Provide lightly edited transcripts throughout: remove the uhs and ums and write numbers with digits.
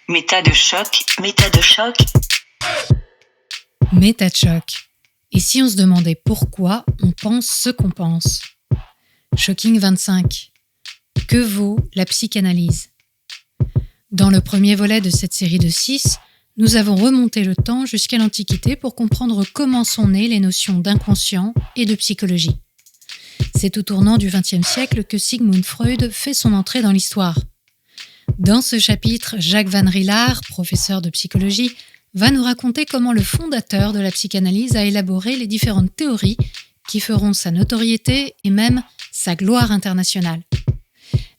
Méta de choc, méta de choc. Méta de choc. Et si on se demandait pourquoi on pense ce qu'on pense? Shocking 25. Que vaut la psychanalyse? Dans le premier volet de cette série de 6, nous avons remonté le temps jusqu'à l'Antiquité pour comprendre comment sont nées les notions d'inconscient et de psychologie. C'est au tournant du XXe siècle que Sigmund Freud fait son entrée dans l'histoire. Dans ce chapitre, Jacques Van Rielaar, professeur de psychologie, va nous raconter comment le fondateur de la psychanalyse a élaboré les différentes théories qui feront sa notoriété et même sa gloire internationale.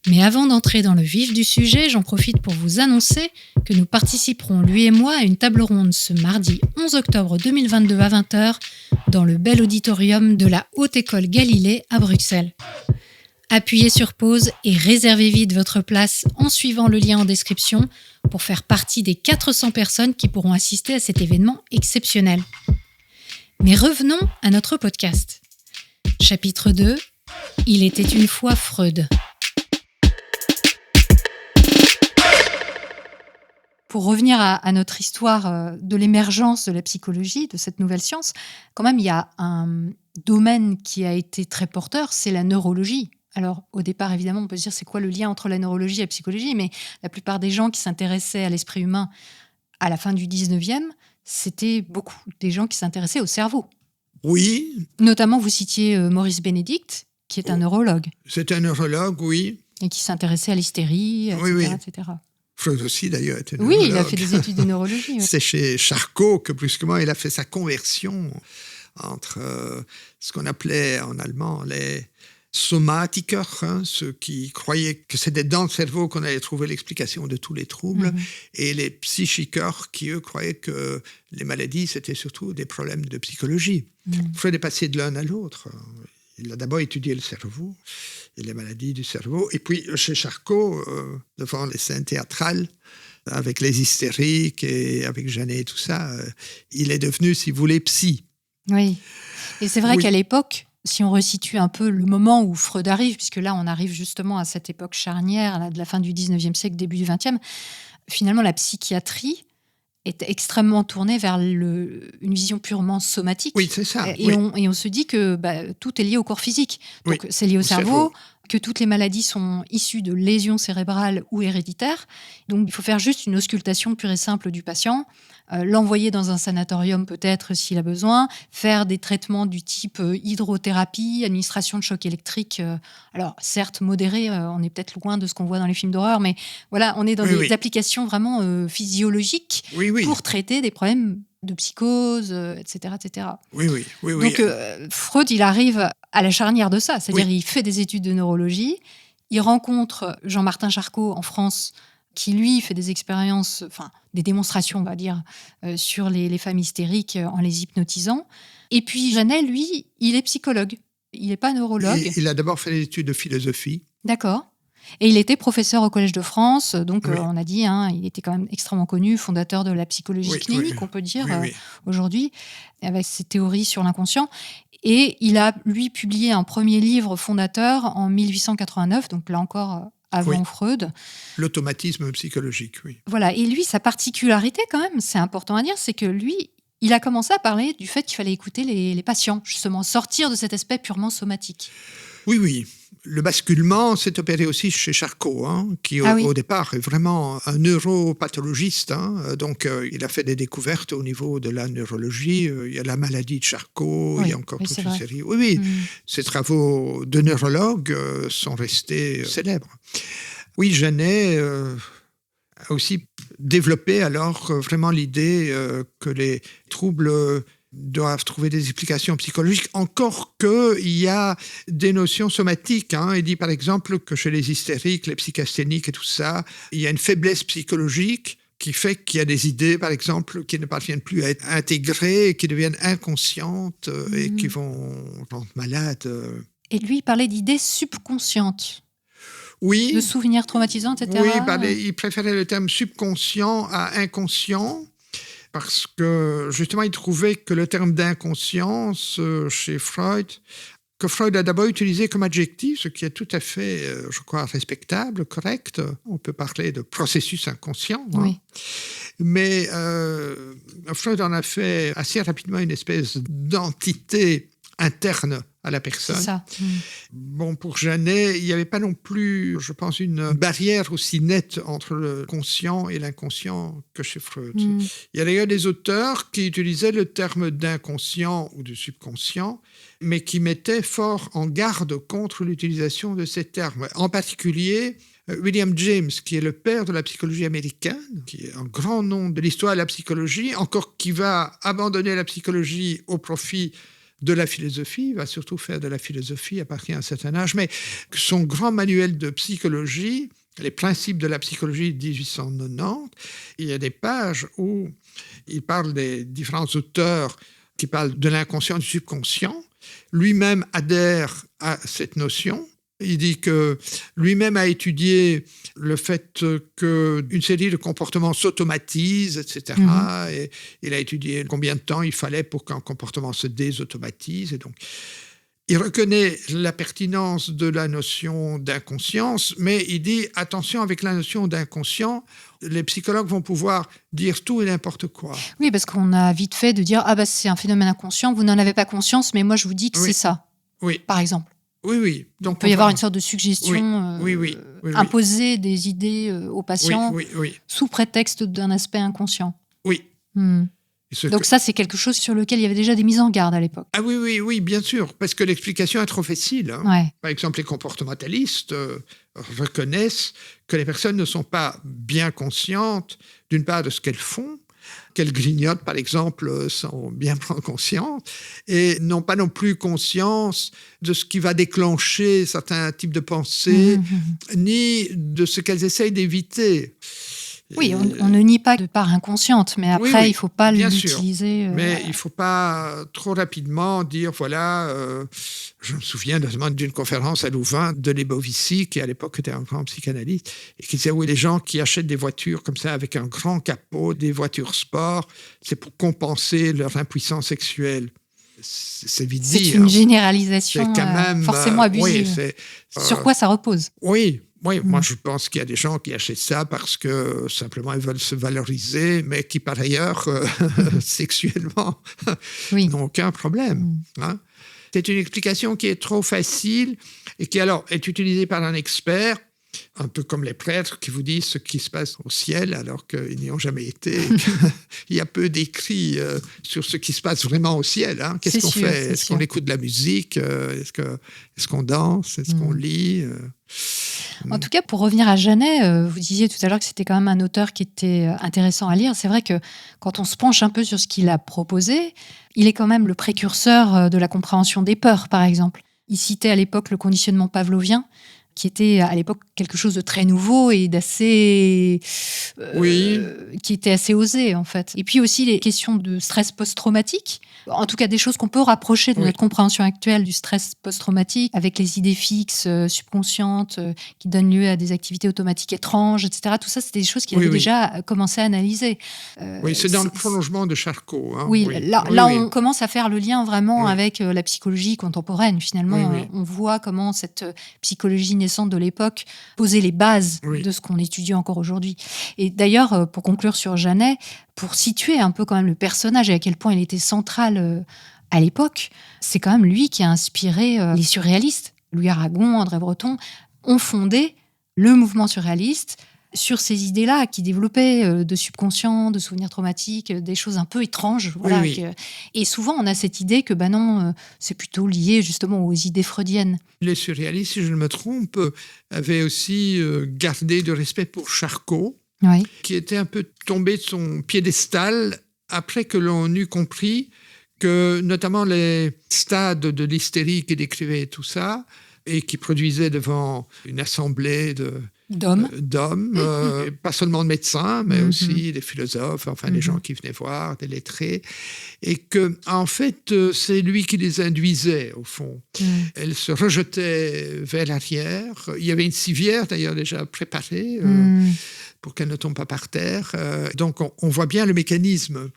Mais avant d'entrer dans le vif du sujet, j'en profite pour vous annoncer que nous participerons, lui et moi, à une table ronde ce mardi 11 octobre 2022 à 20h dans le bel auditorium de la Haute École Galilée à Bruxelles. Appuyez sur pause et réservez vite votre place en suivant le lien en description pour faire partie des 400 personnes qui pourront assister à cet événement exceptionnel. Mais revenons à notre podcast. Chapitre 2. Il était une fois Freud. Pour revenir à notre histoire de l'émergence de la psychologie, de cette nouvelle science, quand même, il y a un domaine qui a été très porteur, c'est la neurologie. Alors, au départ, évidemment, on peut se dire c'est quoi le lien entre la neurologie et la psychologie, mais la plupart des gens qui s'intéressaient à l'esprit humain à la fin du 19e, c'était beaucoup des gens qui s'intéressaient au cerveau. Oui. Notamment, vous citiez Maurice Bénédicte, qui est un neurologue. C'est un neurologue, oui. Et qui s'intéressait à l'hystérie, etc. Oui. etc. Freud aussi, d'ailleurs, était neurologue. Oui, il a fait des études de neurologie. C'est chez Charcot que, brusquement, il a fait sa conversion entre ce qu'on appelait en allemand les Somatiker, ceux qui croyaient que c'était dans le cerveau qu'on allait trouver l'explication de tous les troubles, et les Psychiker qui, eux, croyaient que les maladies, c'était surtout des problèmes de psychologie. Freud est passé de l'un à l'autre. Il a d'abord étudié le cerveau et les maladies du cerveau. Et puis, chez Charcot, devant les scènes théâtrales, avec les hystériques et avec Janet et tout ça, il est devenu, si vous voulez, psy. Oui. Et c'est vrai qu'à l'époque, si on resitue un peu le moment où Freud arrive, puisque là, on arrive justement à cette époque charnière, là, de la fin du 19e siècle, début du 20e, finalement, la psychiatrie est extrêmement tournée vers une vision purement somatique. Oui, c'est ça. Et on se dit que tout est lié au corps physique. Donc, c'est lié au cerveau, que toutes les maladies sont issues de lésions cérébrales ou héréditaires. Donc, il faut faire juste une auscultation pure et simple du patient, l'envoyer dans un sanatorium peut-être s'il a besoin, faire des traitements du type hydrothérapie, administration de choc électrique. Alors, certes, modéré, on est peut-être loin de ce qu'on voit dans les films d'horreur, mais voilà, on est dans des applications vraiment physiologiques pour traiter des problèmes de psychose, etc., etc. Oui. Donc, Freud, il arrive à la charnière de ça. C'est-à-dire, il fait des études de neurologie, il rencontre Jean-Martin Charcot en France, qui, lui, fait des expériences, enfin, des démonstrations, on va dire, sur les femmes hystériques en les hypnotisant. Et puis, Janet, lui, il est psychologue. Il n'est pas neurologue. Il a d'abord fait des études de philosophie. D'accord. Et il était professeur au Collège de France, donc on a dit, il était quand même extrêmement connu, fondateur de la psychologie clinique, on peut dire, aujourd'hui, avec ses théories sur l'inconscient. Et il a, lui, publié un premier livre fondateur en 1889, donc là encore avant Freud. L'automatisme psychologique, oui. Voilà, et lui, sa particularité quand même, c'est important à dire, c'est que lui, il a commencé à parler du fait qu'il fallait écouter les patients, justement, sortir de cet aspect purement somatique. Oui. Le basculement s'est opéré aussi chez Charcot, qui au départ est vraiment un neuropathologiste. Donc, il a fait des découvertes au niveau de la neurologie. Il y a la maladie de Charcot, il y a encore toute une série. Ces travaux de neurologue sont restés célèbres. Oui, Janet a aussi développé alors vraiment l'idée que les troubles doivent trouver des explications psychologiques, encore qu'il y a des notions somatiques. Il dit par exemple que chez les hystériques, les psychasthéniques et tout ça, il y a une faiblesse psychologique qui fait qu'il y a des idées, par exemple, qui ne parviennent plus à être intégrées, qui deviennent inconscientes et qui vont rendre malades. Et lui, il parlait d'idées subconscientes. Oui. De souvenirs traumatisants, etc. Oui, il préférait le terme subconscient à inconscient. Parce que, justement, il trouvait que le terme d'inconscience, chez Freud, que Freud a d'abord utilisé comme adjectif, ce qui est tout à fait, je crois, respectable, correct. On peut parler de processus inconscient. Oui. Mais Freud en a fait assez rapidement une espèce d'entité interne à la personne. C'est ça. Bon, pour Janet, il n'y avait pas non plus, je pense, une barrière aussi nette entre le conscient et l'inconscient que chez Freud. Il y a d'ailleurs des auteurs qui utilisaient le terme d'inconscient ou de subconscient, mais qui mettaient fort en garde contre l'utilisation de ces termes. En particulier, William James, qui est le père de la psychologie américaine, qui est un grand nom de l'histoire de la psychologie, encore qui va abandonner la psychologie au profit de la philosophie, il va surtout faire de la philosophie à partir d'un certain âge, mais son grand manuel de psychologie, les principes de la psychologie de 1890, il y a des pages où il parle des différents auteurs qui parlent de l'inconscient et du subconscient. Lui-même adhère à cette notion. Il dit que lui-même a étudié le fait qu'une série de comportements s'automatisent, etc. Et il a étudié combien de temps il fallait pour qu'un comportement se désautomatise. Et donc, il reconnaît la pertinence de la notion d'inconscience, mais il dit attention, avec la notion d'inconscient, les psychologues vont pouvoir dire tout et n'importe quoi. Oui, parce qu'on a vite fait de dire c'est un phénomène inconscient, vous n'en avez pas conscience, mais moi je vous dis que c'est ça. Oui. Par exemple. Oui. Donc, il peut y avoir une sorte de suggestion, oui. imposer des idées aux patients sous prétexte d'un aspect inconscient. Oui. Donc ça, c'est quelque chose sur lequel il y avait déjà des mises en garde à l'époque. Ah oui, bien sûr, parce que l'explication est trop facile. Hein. Ouais. Par exemple, les comportementalistes reconnaissent que les personnes ne sont pas bien conscientes, d'une part, de ce qu'elles font, qu'elles grignotent, par exemple, sont bien conscientes, et n'ont pas non plus conscience de ce qui va déclencher certains types de pensées, ni de ce qu'elles essayent d'éviter. Oui, on ne nie pas de part inconsciente, mais après, il ne faut pas l'utiliser. Mais il ne faut pas trop rapidement dire, je me souviens notamment d'une conférence à Louvain de Lebovici, qui à l'époque était un grand psychanalyste, et qui disait, les gens qui achètent des voitures comme ça, avec un grand capot, des voitures sport, c'est pour compenser leur impuissance sexuelle. C'est vite dit. C'est une généralisation quand même, forcément abusive. Sur quoi ça repose ? Oui, moi je pense qu'il y a des gens qui achètent ça parce que simplement ils veulent se valoriser, mais qui par ailleurs, sexuellement, n'ont aucun problème. Hein. C'est une explication qui est trop facile et qui alors est utilisée par un expert, un peu comme les prêtres qui vous disent ce qui se passe au ciel alors qu'ils n'y ont jamais été. Il y a peu d'écrits sur ce qui se passe vraiment au ciel. Hein. Qu'est-ce qu'on fait ? Est-ce qu'on écoute de la musique ? Est-ce qu'on danse ? Est-ce qu'on lit ? En tout cas, pour revenir à Janet, vous disiez tout à l'heure que c'était quand même un auteur qui était intéressant à lire. C'est vrai que quand on se penche un peu sur ce qu'il a proposé, il est quand même le précurseur de la compréhension des peurs, par exemple. Il citait à l'époque le conditionnement pavlovien, qui était à l'époque quelque chose de très nouveau et d'assez... qui était assez osé, en fait. Et puis aussi les questions de stress post-traumatique, en tout cas des choses qu'on peut rapprocher de notre compréhension actuelle du stress post-traumatique, avec les idées fixes, subconscientes, qui donnent lieu à des activités automatiques étranges, etc. Tout ça, c'était des choses qu'il avait déjà commencé à analyser. C'est dans le prolongement de Charcot. Hein. Là, on commence à faire le lien vraiment avec la psychologie contemporaine. Finalement, on voit comment cette psychologie naissante de l'époque posait les bases de ce qu'on étudie encore aujourd'hui. Et d'ailleurs, pour conclure sur Janet, pour situer un peu quand même le personnage et à quel point il était central à l'époque, c'est quand même lui qui a inspiré les surréalistes. Louis Aragon, André Breton ont fondé le mouvement surréaliste sur ces idées-là qui développaient de subconscient, de souvenirs traumatiques, des choses un peu étranges. Et souvent, on a cette idée que c'est plutôt lié justement aux idées freudiennes. Les surréalistes, si je ne me trompe, avaient aussi gardé de respect pour Charcot, qui était un peu tombé de son piédestal après que l'on eut compris que notamment les stades de l'hystérie qu'il décrivait tout ça, et qui produisait devant une assemblée d'hommes, pas seulement de médecins, mais aussi des philosophes, des gens qui venaient voir, des lettrés, et que en fait, c'est lui qui les induisait, au fond. Elles se rejetaient vers l'arrière. Il y avait une civière, d'ailleurs, déjà préparée, pour pour qu'elle ne tombe pas par terre. Donc, on voit bien le mécanisme.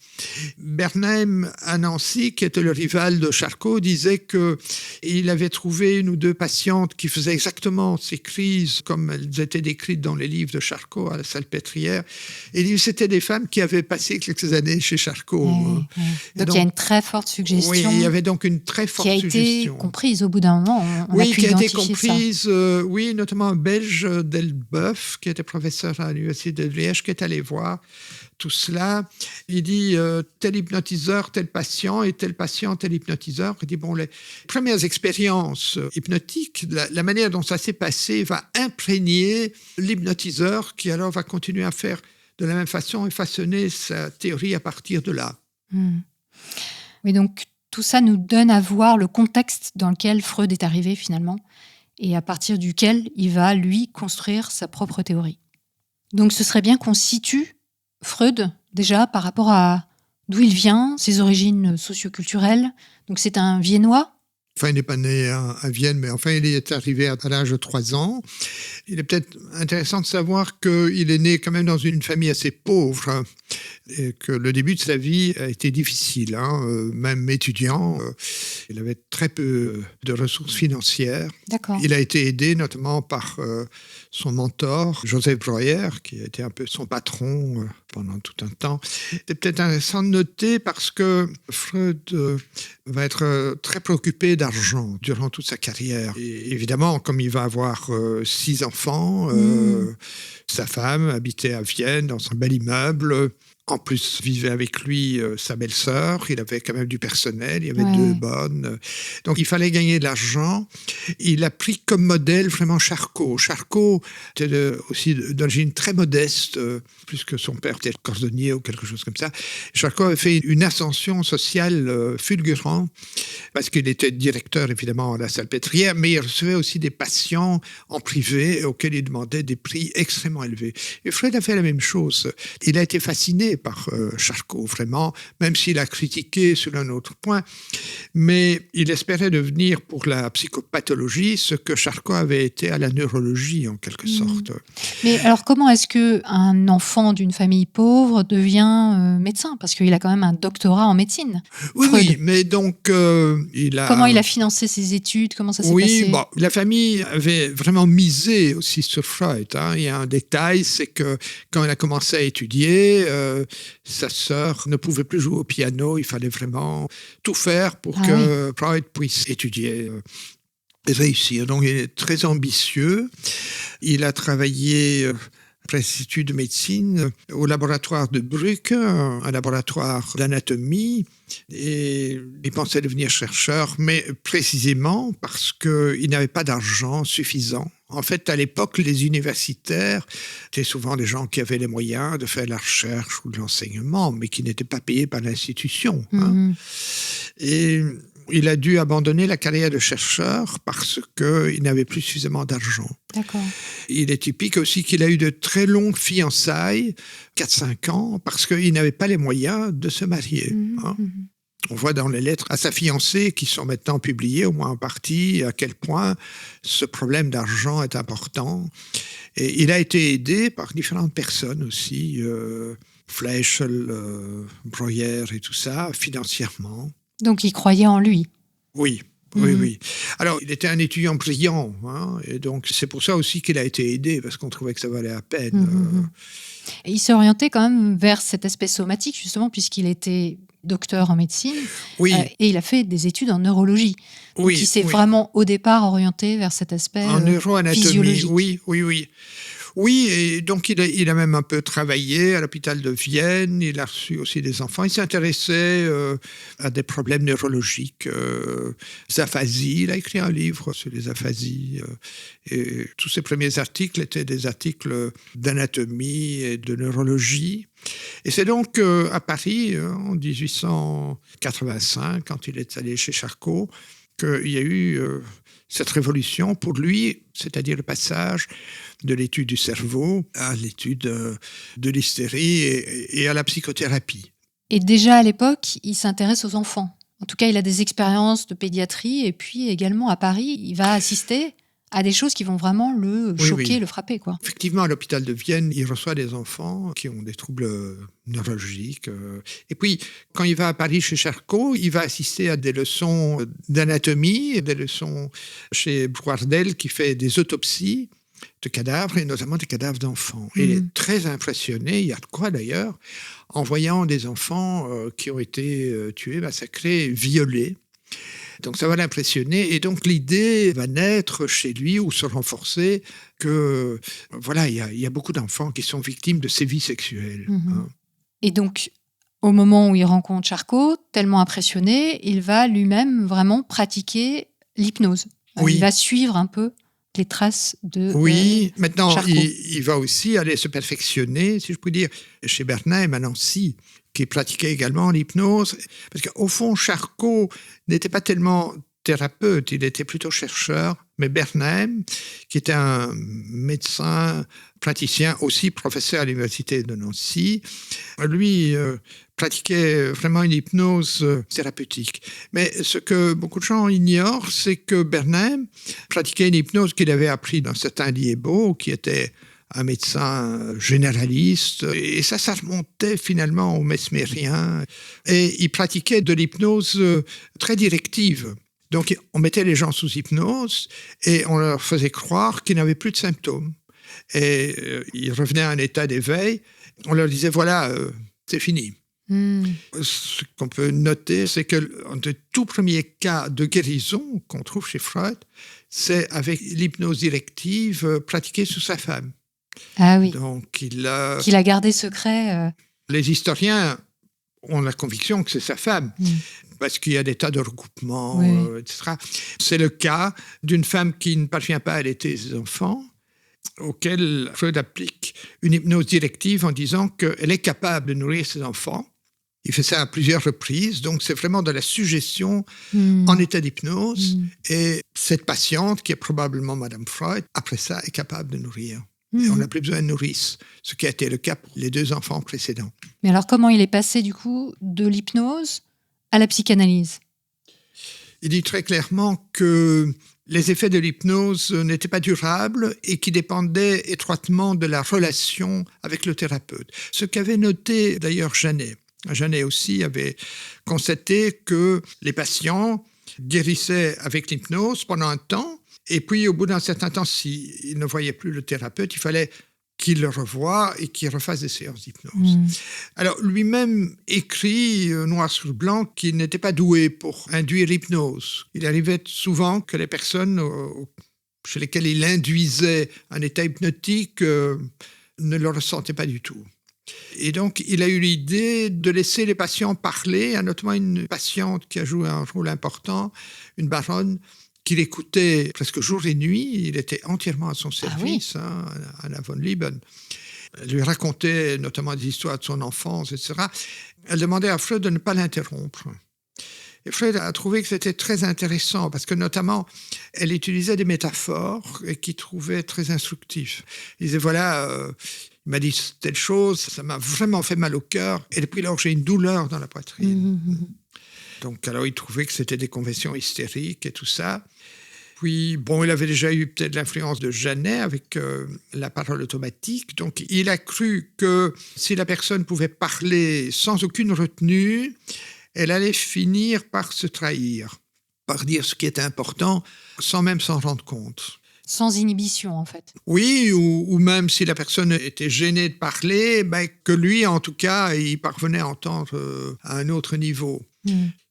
Bernheim, à Nancy, qui était le rival de Charcot, disait qu'il avait trouvé 1 ou 2 patientes qui faisaient exactement ces crises comme elles étaient décrites dans les livres de Charcot à la Salpêtrière. Et il dit que c'était des femmes qui avaient passé quelques années chez Charcot. Donc, il y a une très forte suggestion. Oui, il y avait donc une très forte suggestion. Qui a été comprise au bout d'un moment. On oui, a pu qui a été identifier comprise, oui, notamment un Belge, Delboeuf, qui était professeur à l'Université de Liège, qui est allé voir tout cela. Il dit tel hypnotiseur, tel patient, et tel patient, tel hypnotiseur. Il dit, bon, les premières expériences hypnotiques, la manière dont ça s'est passé va imprégner l'hypnotiseur qui alors va continuer à faire de la même façon et façonner sa théorie à partir de là. Oui, donc tout ça nous donne à voir le contexte dans lequel Freud est arrivé finalement et à partir duquel il va, lui, construire sa propre théorie. Donc ce serait bien qu'on situe Freud déjà par rapport à d'où il vient, ses origines socioculturelles. Donc c'est un Viennois. Enfin, il n'est pas né à Vienne, mais enfin, il est arrivé à l'âge de 3 ans. Il est peut-être intéressant de savoir qu'il est né quand même dans une famille assez pauvre et que le début de sa vie a été difficile. Même étudiant, il avait très peu de ressources financières. D'accord. Il a été aidé notamment par son mentor, Joseph Breuer, qui a été un peu son patron pendant tout un temps. C'est peut-être intéressant de noter parce que Freud va être très préoccupé d'argent durant toute sa carrière. Et évidemment, comme il va avoir 6 enfants, sa femme habitait à Vienne dans un bel immeuble. En plus, vivait avec lui sa belle-sœur. Il avait quand même du personnel. Il y avait 2 bonnes. Donc, il fallait gagner de l'argent. Il a pris comme modèle vraiment Charcot. Charcot était aussi d'origine très modeste, plus que son père était cordonnier ou quelque chose comme ça. Charcot avait fait une ascension sociale fulgurante parce qu'il était directeur, évidemment, à la Salpêtrière, mais il recevait aussi des patients en privé auxquels il demandait des prix extrêmement élevés. Et Freud a fait la même chose. Il a été fasciné par Charcot, vraiment, même s'il a critiqué sur un autre point. Mais il espérait devenir pour la psychopathologie ce que Charcot avait été à la neurologie, en quelque sorte. Mais alors, comment est-ce qu'un enfant d'une famille pauvre devient médecin ? Parce qu'il a quand même un doctorat en médecine. Oui, mais donc, il a... Comment il a financé ses études ? Comment ça s'est passé ? Oui, bon, la famille avait vraiment misé aussi sur Freud. Il y a un détail, c'est que quand il a commencé à étudier, sa sœur ne pouvait plus jouer au piano. Il fallait vraiment tout faire pour que Freud puisse étudier et réussir. Donc, il est très ambitieux. Il a travaillé après ses études de médecine au laboratoire de Brugge, un laboratoire d'anatomie. Et il pensait devenir chercheur, mais précisément parce qu'il n'avait pas d'argent suffisant. En fait, à l'époque, les universitaires étaient souvent des gens qui avaient les moyens de faire de la recherche ou de l'enseignement, mais qui n'étaient pas payés par l'institution. Et il a dû abandonner la carrière de chercheur parce qu'il n'avait plus suffisamment d'argent. D'accord. Il est typique aussi qu'il a eu de très longues fiançailles, 4-5 ans, parce qu'il n'avait pas les moyens de se marier. On voit dans les lettres à sa fiancée, qui sont maintenant publiées, au moins en partie, à quel point ce problème d'argent est important. Et il a été aidé par différentes personnes aussi, Fleischl, Breuer et tout ça, financièrement. Donc, il croyait en lui. Oui. Oui. Alors, il était un étudiant brillant, et donc c'est pour ça aussi qu'il a été aidé, parce qu'on trouvait que ça valait la peine. Et il s'est orienté quand même vers cet aspect somatique, justement, puisqu'il était docteur en médecine, et il a fait des études en neurologie. Donc, il s'est vraiment, au départ, orienté vers cet aspect en neuroanatomie, physiologique. Oui. Oui, et donc il a même un peu travaillé à l'hôpital de Vienne, il a reçu aussi des enfants, il s'intéressait à des problèmes neurologiques, aphasie, il a écrit un livre sur les aphasies, et tous ses premiers articles étaient des articles d'anatomie et de neurologie. Et c'est donc à Paris, en 1885, quand il est allé chez Charcot, qu'il y a eu cette révolution pour lui, c'est-à-dire le passage de l'étude du cerveau à l'étude de l'hystérie et à la psychothérapie. Et déjà à l'époque, il s'intéresse aux enfants. En tout cas, il a des expériences de pédiatrie et puis également à Paris, il va assister à des choses qui vont vraiment le choquer, le frapper, quoi. Effectivement, à l'hôpital de Vienne, il reçoit des enfants qui ont des troubles neurologiques. Et puis, quand il va à Paris chez Charcot, il va assister à des leçons d'anatomie, des leçons chez Brouardel qui fait des autopsies de cadavres, et notamment des cadavres d'enfants. Et il est très impressionné, il y a de quoi d'ailleurs, en voyant des enfants qui ont été tués, massacrés, violés. Donc ça va l'impressionner, et donc l'idée va naître chez lui ou se renforcer que voilà, il y a beaucoup d'enfants qui sont victimes de sévices sexuels. Hein. Et donc, au moment où il rencontre Charcot, tellement impressionné, il va lui-même vraiment pratiquer l'hypnose. Il va suivre un peu les traces de maintenant Charcot. il va aussi aller se perfectionner, si je puis dire, chez Bernheim à Nancy, qui pratiquait également l'hypnose. Parce qu'au fond, Charcot n'était pas tellement thérapeute, il était plutôt chercheur. Mais Bernheim, qui était un médecin praticien, aussi professeur à l'université de Nancy, lui pratiquait vraiment une hypnose thérapeutique. Mais ce que beaucoup de gens ignorent, c'est que Bernheim pratiquait une hypnose qu'il avait appris d'un certain Liébaud, qui était un médecin généraliste, et ça remontait finalement aux mesmériens. Et il pratiquait de l'hypnose très directive. Donc on mettait les gens sous hypnose et on leur faisait croire qu'ils n'avaient plus de symptômes. Et ils revenaient à un état d'éveil. On leur disait, voilà, c'est fini. Ce qu'on peut noter, c'est que un des tout premiers cas de guérison qu'on trouve chez Freud, c'est avec l'hypnose directive pratiquée sous sa femme. Ah oui. Donc qu'il a gardé secret. Les historiens ont la conviction que c'est sa femme, parce qu'il y a des tas de recoupements, etc. C'est le cas d'une femme qui ne parvient pas à allaiter ses enfants, auquel Freud applique une hypnose directive en disant qu'elle est capable de nourrir ses enfants. Il fait ça à plusieurs reprises, donc c'est vraiment de la suggestion en état d'hypnose. Et cette patiente, qui est probablement Madame Freud, après ça, est capable de nourrir. Et on n'a plus besoin de nourrice, ce qui a été le cas pour les 2 enfants précédents. Mais alors, comment il est passé, du coup, de l'hypnose à la psychanalyse ? Il dit très clairement que les effets de l'hypnose n'étaient pas durables et qui dépendaient étroitement de la relation avec le thérapeute. Ce qu'avait noté d'ailleurs Janet. Janet aussi avait constaté que les patients guérissaient avec l'hypnose pendant un temps. Et puis, au bout d'un certain temps, s'il ne voyait plus le thérapeute, il fallait qu'il le revoie et qu'il refasse des séances d'hypnose. Alors, lui-même écrit noir sur blanc qu'il n'était pas doué pour induire l'hypnose. Il arrivait souvent que les personnes chez lesquelles il induisait un état hypnotique ne le ressentaient pas du tout. Et donc, il a eu l'idée de laisser les patients parler, notamment une patiente qui a joué un rôle important, une baronne, qu'il écoutait presque jour et nuit. Il était entièrement à son service, Anna von Lieben. Elle lui racontait notamment des histoires de son enfance, etc. Elle demandait à Freud de ne pas l'interrompre. Et Freud a trouvé que c'était très intéressant parce que notamment, elle utilisait des métaphores et qu'il trouvait très instructifs. Il disait, voilà, il m'a dit telle chose, ça m'a vraiment fait mal au cœur. Et depuis lors, j'ai une douleur dans la poitrine. Donc, alors, il trouvait que c'était des convulsions hystériques et tout ça. Puis, bon, il avait déjà eu peut-être l'influence de Janet avec la parole automatique. Donc, il a cru que si la personne pouvait parler sans aucune retenue, elle allait finir par se trahir, par dire ce qui était important, sans même s'en rendre compte. Sans inhibition, en fait. Oui, ou même si la personne était gênée de parler, que lui, en tout cas, il parvenait à entendre à un autre niveau.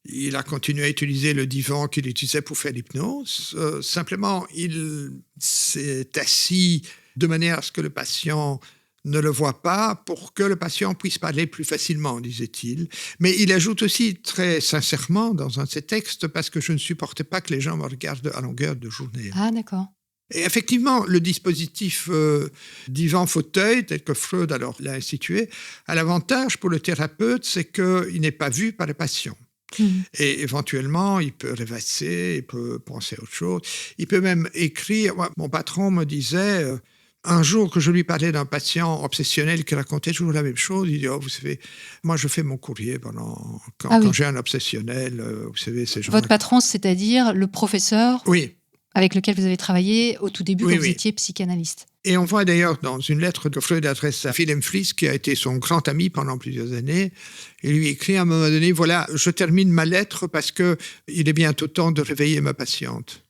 Il a continué à utiliser le divan qu'il utilisait pour faire l'hypnose. Simplement, il s'est assis de manière à ce que le patient ne le voit pas pour que le patient puisse parler plus facilement, disait-il. Mais il ajoute aussi très sincèrement dans un de ses textes, parce que je ne supportais pas que les gens me regardent à longueur de journée. Ah, d'accord. Et effectivement, le dispositif divan-fauteuil, tel que Freud alors l'a institué, a l'avantage pour le thérapeute, c'est qu'il n'est pas vu par le patient. Et éventuellement, il peut rêvasser, il peut penser à autre chose. Il peut même écrire. Mon patron me disait, un jour que je lui parlais d'un patient obsessionnel qui racontait toujours la même chose, il dit, vous savez, moi je fais mon courrier quand j'ai un obsessionnel, vous savez, ces gens. Votre patron, c'est-à-dire le professeur ? Oui. avec lequel vous avez travaillé au tout début quand vous étiez psychanalyste. Et on voit d'ailleurs dans une lettre que Freud adresse à Wilhelm Fliess, qui a été son grand ami pendant plusieurs années, il lui écrit à un moment donné, voilà, je termine ma lettre parce qu'il est bientôt temps de réveiller ma patiente.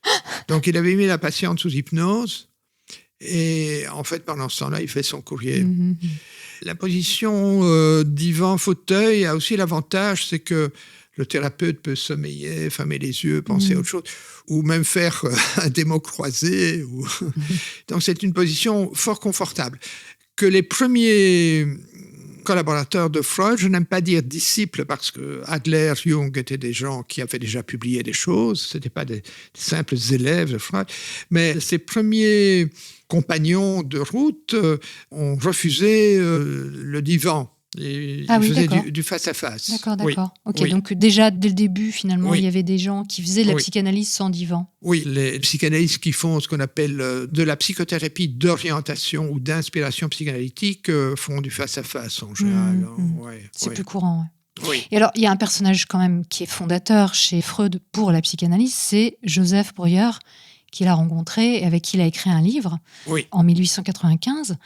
Donc il avait mis la patiente sous hypnose, et en fait pendant ce temps-là, il fait son courrier. La position divan-fauteuil a aussi l'avantage, c'est que le thérapeute peut sommeiller, fermer les yeux, penser à autre chose, ou même faire un démo croisé. Donc c'est une position fort confortable. Que les premiers collaborateurs de Freud, je n'aime pas dire disciples, parce que Adler, Jung étaient des gens qui avaient déjà publié des choses, ce n'étaient pas des simples élèves de Freud, mais ces premiers compagnons de route ont refusé le divan. Ils faisaient du face-à-face. D'accord. Ok, donc déjà, dès le début, finalement, il y avait des gens qui faisaient de la psychanalyse sans divan. Oui, les psychanalystes qui font ce qu'on appelle de la psychothérapie d'orientation ou d'inspiration psychanalytique font du face-à-face en général. C'est plus courant, Oui. Et alors, il y a un personnage quand même qui est fondateur chez Freud pour la psychanalyse, c'est Joseph Breuer, qu'il a rencontré et avec qui il a écrit un livre en 1895,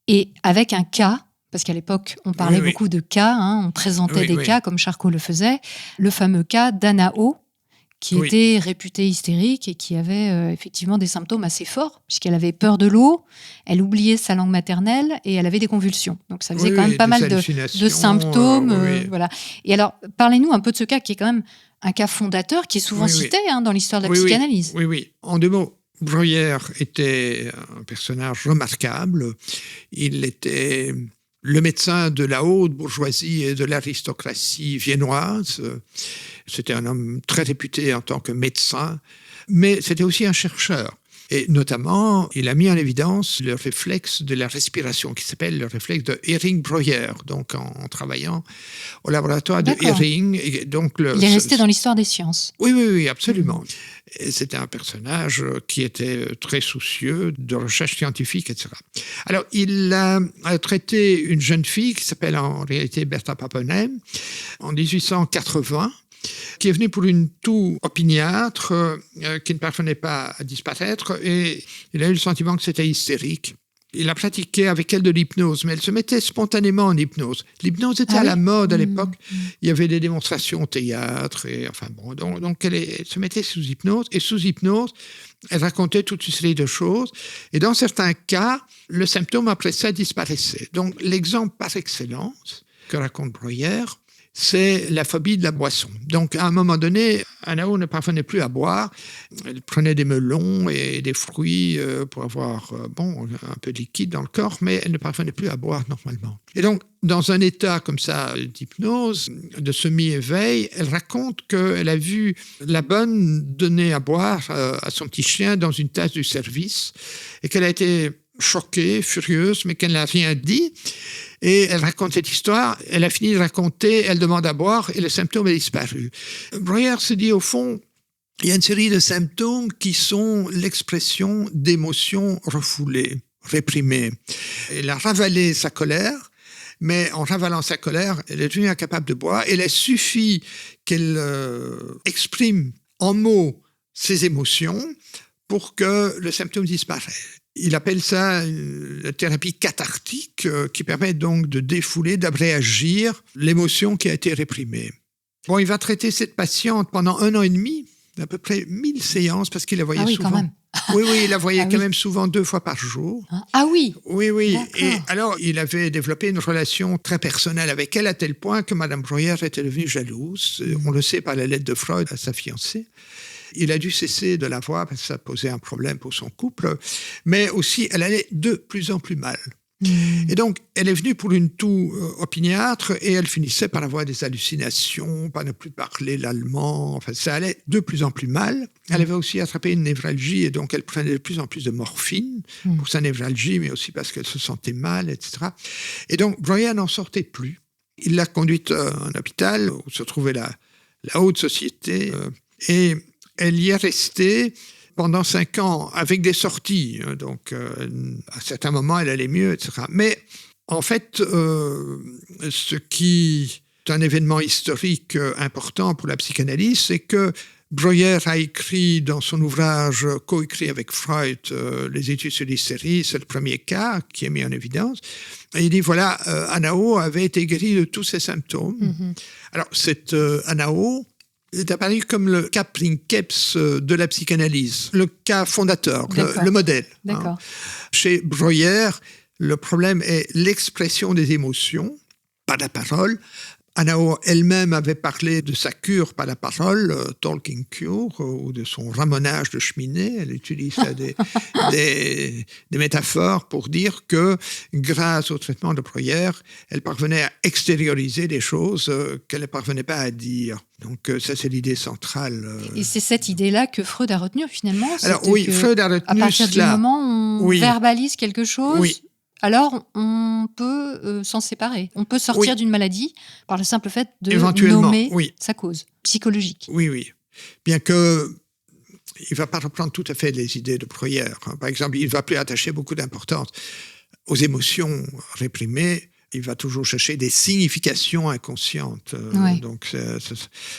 et avec un cas. Parce qu'à l'époque, on parlait beaucoup de cas, on présentait des cas comme Charcot le faisait. Le fameux cas d'Anna O, qui était réputée hystérique et qui avait effectivement des symptômes assez forts, puisqu'elle avait peur de l'eau, elle oubliait sa langue maternelle et elle avait des convulsions. Donc ça faisait quand même pas mal de symptômes. Voilà. Et alors, parlez-nous un peu de ce cas qui est quand même un cas fondateur, qui est souvent cité dans l'histoire de la psychanalyse. Oui. En deux mots, Breuer était un personnage remarquable. Il était le médecin de la haute bourgeoisie et de l'aristocratie viennoise. C'était un homme très réputé en tant que médecin, mais c'était aussi un chercheur. Et notamment, il a mis en évidence le réflexe de la respiration, qui s'appelle le réflexe de Hering-Breuer, donc en travaillant au laboratoire de Hering. Et donc il est resté dans l'histoire des sciences. Oui, absolument. Et c'était un personnage qui était très soucieux de recherche scientifique, etc. Alors, il a traité une jeune fille qui s'appelle en réalité Bertha Pappenheim en 1880, qui est venue pour une toux opiniâtre qui ne parvenait pas à disparaître, et il a eu le sentiment que c'était hystérique. Il a pratiqué avec elle de l'hypnose, mais elle se mettait spontanément en hypnose. L'hypnose était à la mode à l'époque. Il y avait des démonstrations au théâtre, et donc elle se mettait sous hypnose, et sous hypnose, elle racontait toute une série de choses, et dans certains cas, le symptôme après ça disparaissait. Donc l'exemple par excellence que raconte Breuer, c'est la phobie de la boisson. Donc, à un moment donné, Anna O ne parvenait plus à boire. Elle prenait des melons et des fruits pour avoir un peu de liquide dans le corps, mais elle ne parvenait plus à boire normalement. Et donc, dans un état comme ça d'hypnose, de semi-éveil, elle raconte qu'elle a vu la bonne donner à boire à son petit chien dans une tasse du service, et qu'elle a été choquée, furieuse, mais qu'elle n'a rien dit. Et elle raconte cette histoire, elle a fini de raconter, elle demande à boire et le symptôme a disparu. Breuer se dit au fond, il y a une série de symptômes qui sont l'expression d'émotions refoulées, réprimées. Elle a ravalé sa colère, mais en ravalant sa colère, elle est devenue incapable de boire. Il a suffi qu'elle exprime en mots ses émotions pour que le symptôme disparaisse. Il appelle ça la thérapie cathartique qui permet donc de défouler, d'abréagir l'émotion qui a été réprimée. Bon, il va traiter cette patiente pendant 1 an et demi, à peu près 1000 séances, parce qu'il la voyait souvent. Quand même. Oui, il la voyait quand même souvent 2 fois par jour. Ah oui. Oui. Et alors, il avait développé une relation très personnelle avec elle, à tel point que Madame Breuer était devenue jalouse. On le sait par la lettre de Freud à sa fiancée. Il a dû cesser de la voir parce que ça posait un problème pour son couple, mais aussi elle allait de plus en plus mal. Et donc, elle est venue pour une toux opiniâtre et elle finissait par avoir des hallucinations, par ne plus parler l'allemand. Enfin, ça allait de plus en plus mal. Elle avait aussi attrapé une névralgie et donc elle prenait de plus en plus de morphine pour sa névralgie, mais aussi parce qu'elle se sentait mal, etc. Et donc, Breuer n'en sortait plus. Il l'a conduite à un hôpital où se trouvait la haute société et elle y est restée pendant 5 ans avec des sorties. Donc, à certains moments, elle allait mieux, etc. Mais en fait, ce qui est un événement historique important pour la psychanalyse, c'est que Breuer a écrit dans son ouvrage coécrit avec Freud, Les études sur l'hystérie, c'est le premier cas qui est mis en évidence. Et il dit, voilà, Anao avait été guéri de tous ses symptômes. Mm-hmm. Alors, cette Anao est apparu comme le cas princeps de la psychanalyse, le cas fondateur, le modèle. D'accord. Chez Breuer, le problème est l'expression des émotions, pas la parole. Anao elle-même avait parlé de sa cure par la parole, talking cure, ou de son ramonage de cheminée. Elle utilise des métaphores pour dire que grâce au traitement de Breuer, elle parvenait à extérioriser des choses qu'elle ne parvenait pas à dire. Donc ça, c'est l'idée centrale. Et c'est cette idée-là que Freud a retenue finalement. Alors oui, Freud a retenu cela. À partir du moment où on verbalise quelque chose. Oui. Alors, on peut s'en séparer. On peut sortir d'une maladie par le simple fait de nommer sa cause psychologique. Oui. Bien que il ne va pas reprendre tout à fait les idées de Breuer. Par exemple, il ne va plus attacher beaucoup d'importance aux émotions réprimées. Il va toujours chercher des significations inconscientes. Donc,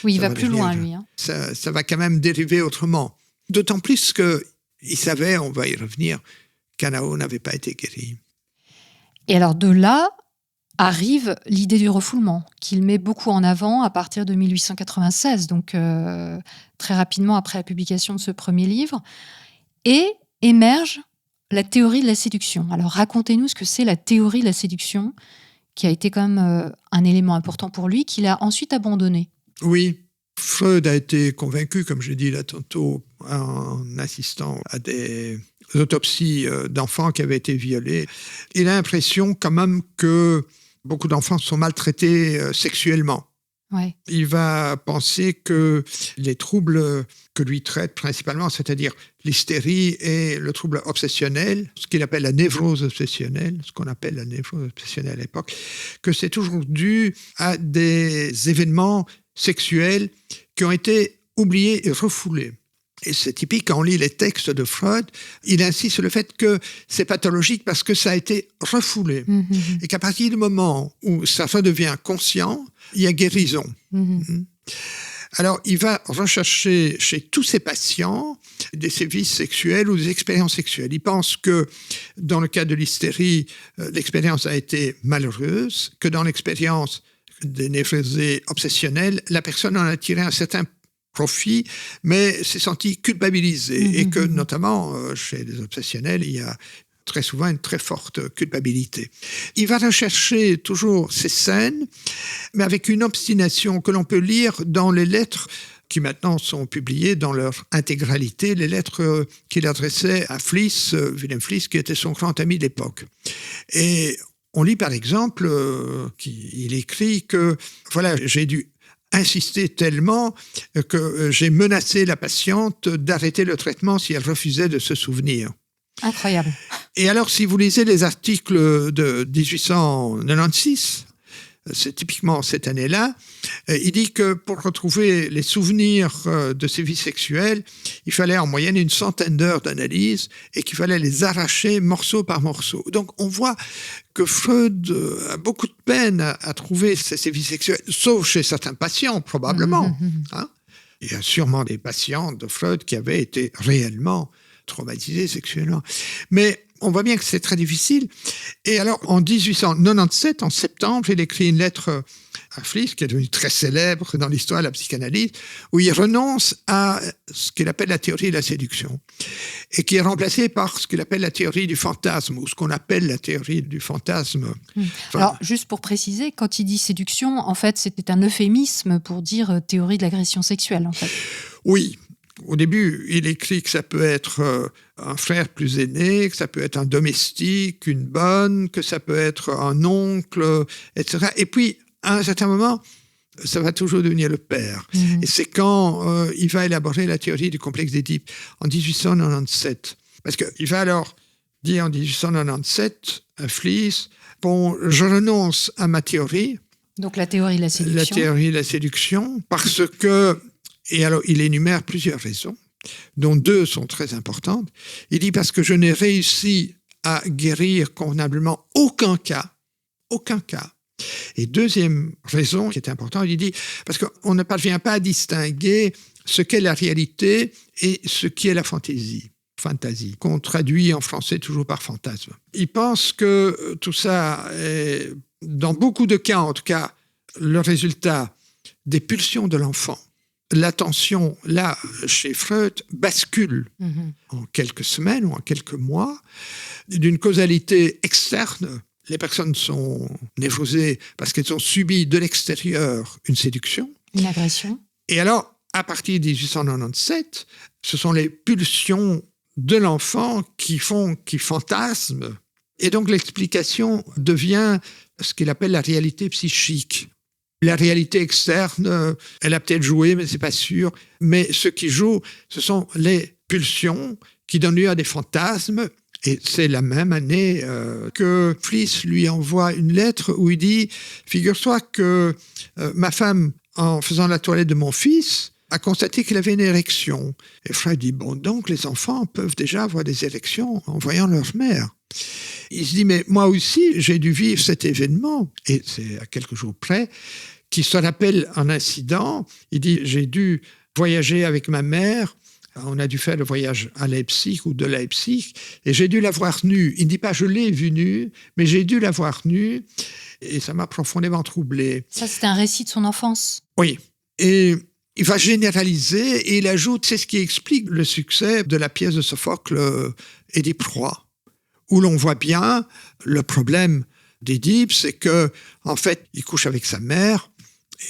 il va plus loin, lui. Ça va quand même dériver autrement. D'autant plus qu'il savait, on va y revenir, qu'Anao n'avait pas été guéri. Et alors de là arrive l'idée du refoulement, qu'il met beaucoup en avant à partir de 1896, donc très rapidement après la publication de ce premier livre, et émerge la théorie de la séduction. Alors racontez-nous ce que c'est la théorie de la séduction, qui a été quand même un élément important pour lui, qu'il a ensuite abandonné. Oui, Freud a été convaincu, comme je l'ai dit là tantôt, en assistant à des autopsies d'enfants qui avaient été violés. Il a l'impression quand même que beaucoup d'enfants sont maltraités sexuellement. Ouais. Il va penser que les troubles que lui traite principalement, c'est-à-dire l'hystérie et le trouble obsessionnel, ce qu'il appelle la névrose obsessionnelle, ce qu'on appelle la névrose obsessionnelle à l'époque, que c'est toujours dû à des événements sexuels qui ont été oubliés et refoulés. Et c'est typique, quand on lit les textes de Freud, il insiste sur le fait que c'est pathologique parce que ça a été refoulé. Mm-hmm. Et qu'à partir du moment où ça redevient conscient, il y a guérison. Mm-hmm. Alors, il va rechercher chez tous ses patients des sévices sexuels ou des expériences sexuelles. Il pense que dans le cas de l'hystérie, l'expérience a été malheureuse, que dans l'expérience des névrosés obsessionnels, la personne en a tiré un certain profit, mais s'est sentie culpabilisée. Mmh. Et que, notamment, chez les obsessionnels, il y a très souvent une très forte culpabilité. Il va rechercher toujours ces scènes, mais avec une obstination que l'on peut lire dans les lettres qui maintenant sont publiées dans leur intégralité, les lettres qu'il adressait à Fliess, Wilhelm Fliess, qui était son grand ami d'époque. Et on lit par exemple qu'il écrit que voilà, j'ai dû insister tellement que j'ai menacé la patiente d'arrêter le traitement si elle refusait de se souvenir. Incroyable. Et alors, si vous lisez les articles de 1896, c'est typiquement cette année-là, il dit que pour retrouver les souvenirs de ses vies sexuelles, il fallait en moyenne une centaine d'heures d'analyse et qu'il fallait les arracher morceau par morceau. Donc on voit que Freud a beaucoup de peine à trouver ses vies sexuelles, sauf chez certains patients probablement. Hein. Il y a sûrement des patients de Freud qui avaient été réellement traumatisés sexuellement. Mais on voit bien que c'est très difficile. Et alors, en 1897, en septembre, il écrit une lettre à Fliess, qui est devenue très célèbre dans l'histoire de la psychanalyse, où il renonce à ce qu'il appelle la théorie de la séduction, et qui est remplacée par ce qu'il appelle la théorie du fantasme, ou ce qu'on appelle la théorie du fantasme. Enfin, alors, juste pour préciser, quand il dit séduction, en fait, c'était un euphémisme pour dire théorie de l'agression sexuelle, en fait. Oui. Au début, il écrit que ça peut être un frère plus aîné, que ça peut être un domestique, une bonne, que ça peut être un oncle, etc. Et puis, à un certain moment, ça va toujours devenir le père. Mmh. Et c'est quand il va élaborer la théorie du complexe d'Édipe, en 1897. Parce qu'il va alors dire en 1897 à Fliess, bon, je renonce à ma théorie. Donc la théorie de la séduction. La théorie de la séduction, parce que... Et alors, il énumère plusieurs raisons, dont 2 sont très importantes. Il dit parce que je n'ai réussi à guérir convenablement aucun cas. Et deuxième raison qui est importante, il dit parce qu'on ne parvient pas à distinguer ce qu'est la réalité et ce qui est la fantaisie, qu'on traduit en français toujours par fantasme. Il pense que tout ça est, dans beaucoup de cas en tout cas, le résultat des pulsions de l'enfant. L'attention, là, chez Freud, bascule en quelques semaines ou en quelques mois d'une causalité externe. Les personnes sont névrosées parce qu'elles ont subi de l'extérieur une séduction. Une agression. Et alors, à partir de 1897, ce sont les pulsions de l'enfant qui fantasment. Et donc, l'explication devient ce qu'il appelle la réalité psychique. La réalité externe, elle a peut-être joué, mais c'est pas sûr. Mais ce qui joue, ce sont les pulsions qui donnent lieu à des fantasmes. Et c'est la même année que Fliess lui envoie une lettre où il dit « Figure-toi que ma femme, en faisant la toilette de mon fils, a constaté qu'il avait une érection. » Et Freud dit « Bon, donc les enfants peuvent déjà avoir des érections en voyant leur mère. » Il se dit, mais moi aussi, j'ai dû vivre cet événement, et c'est à quelques jours près, qui se rappelle un incident. Il dit, j'ai dû voyager avec ma mère, on a dû faire le voyage à Leipzig ou de Leipzig, et j'ai dû la voir nue. Il ne dit pas, je l'ai vue nue, mais j'ai dû la voir nue, et ça m'a profondément troublé. Ça, c'est un récit de son enfance. Oui, et il va généraliser, et il ajoute, c'est ce qui explique le succès de la pièce de Sophocle, Édipe Roi, où l'on voit bien le problème d'Édipe, c'est que en fait, il couche avec sa mère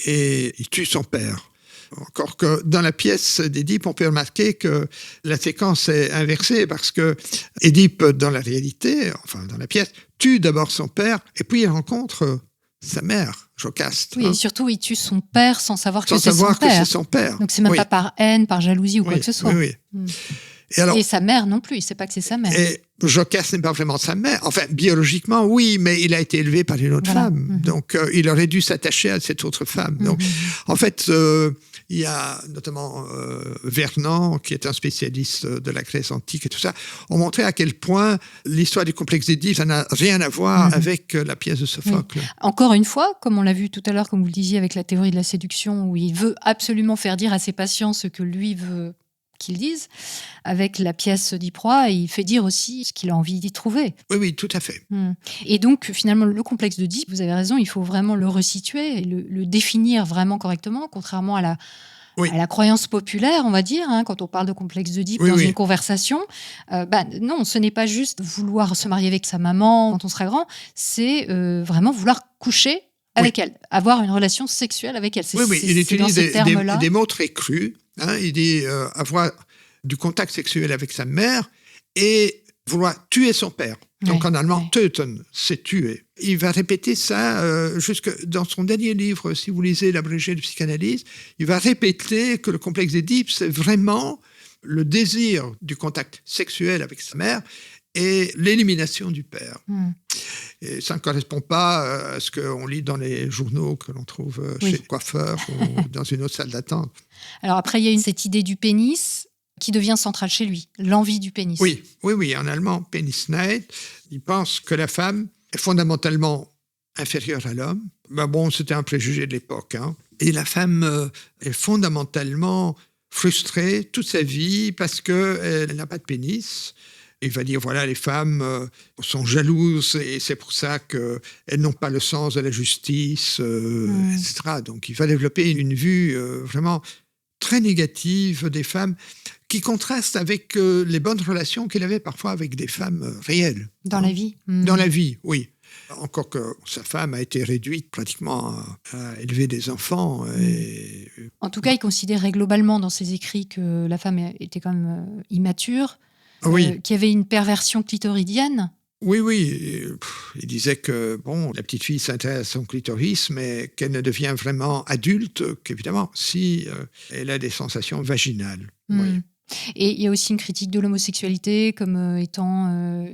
et il tue son père. Encore que dans la pièce d'Édipe, on peut remarquer que la séquence est inversée parce que Édipe, dans la réalité, enfin dans la pièce, tue d'abord son père et puis il rencontre sa mère, Jocaste. Oui, et surtout, il tue son père sans savoir que c'est son père. Donc c'est même oui. pas par haine, par jalousie ou quoi que ce soit. Oui. Et sa mère non plus, il ne sait pas que c'est sa mère. Et Jocaste n'est pas vraiment sa mère. Enfin, biologiquement, oui, mais il a été élevé par une autre femme. Donc, il aurait dû s'attacher à cette autre femme. Donc, en fait, il y a notamment Vernon, qui est un spécialiste de la Grèce antique et tout ça, ont montré à quel point l'histoire du complexe d'Édipe, ça n'a rien à voir avec la pièce de Sophocle. Encore une fois, comme on l'a vu tout à l'heure, comme vous le disiez, avec la théorie de la séduction, où il veut absolument faire dire à ses patients ce que lui veut qu'ils disent, avec la pièce d'Édipe Roi, il fait dire aussi ce qu'il a envie d'y trouver. Oui, tout à fait. Et donc, finalement, le complexe d'Oedipe, vous avez raison, il faut vraiment le resituer, et le définir vraiment correctement, contrairement à la croyance populaire, on va dire, quand on parle de complexe d'Oedipe dans une conversation. Non, ce n'est pas juste vouloir se marier avec sa maman quand on sera grand, c'est vraiment vouloir coucher avec elle, avoir une relation sexuelle avec elle. Il utilise des mots très crus. Il dit avoir du contact sexuel avec sa mère et vouloir tuer son père. Donc en allemand, töten, c'est tuer. Il va répéter ça jusque dans son dernier livre, si vous lisez l'abrégé de psychanalyse, il va répéter que le complexe d'Édipe, c'est vraiment le désir du contact sexuel avec sa mère et l'élimination du père. Et ça ne correspond pas à ce qu'on lit dans les journaux que l'on trouve chez le coiffeur ou dans une autre salle d'attente. Alors après, il y a cette idée du pénis qui devient centrale chez lui, l'envie du pénis. Oui, en allemand, Penisneid. Il pense que la femme est fondamentalement inférieure à l'homme. C'était un préjugé de l'époque. Et la femme est fondamentalement frustrée toute sa vie parce qu'elle n'a pas de pénis. Il va dire, voilà, les femmes sont jalouses et c'est pour ça qu'elles n'ont pas le sens de la justice, etc. Donc, il va développer une vue vraiment très négative des femmes qui contraste avec les bonnes relations qu'il avait parfois avec des femmes réelles. Dans la vie. Dans la vie, oui. Encore que sa femme a été réduite pratiquement à élever des enfants. En tout cas, il considérait globalement dans ses écrits que la femme était quand même immature. Qui avait une perversion clitoridienne. Oui. Il disait que la petite fille s'intéresse à son clitoris, mais qu'elle ne devient vraiment adulte qu'évidemment si elle a des sensations vaginales. Et il y a aussi une critique de l'homosexualité comme étant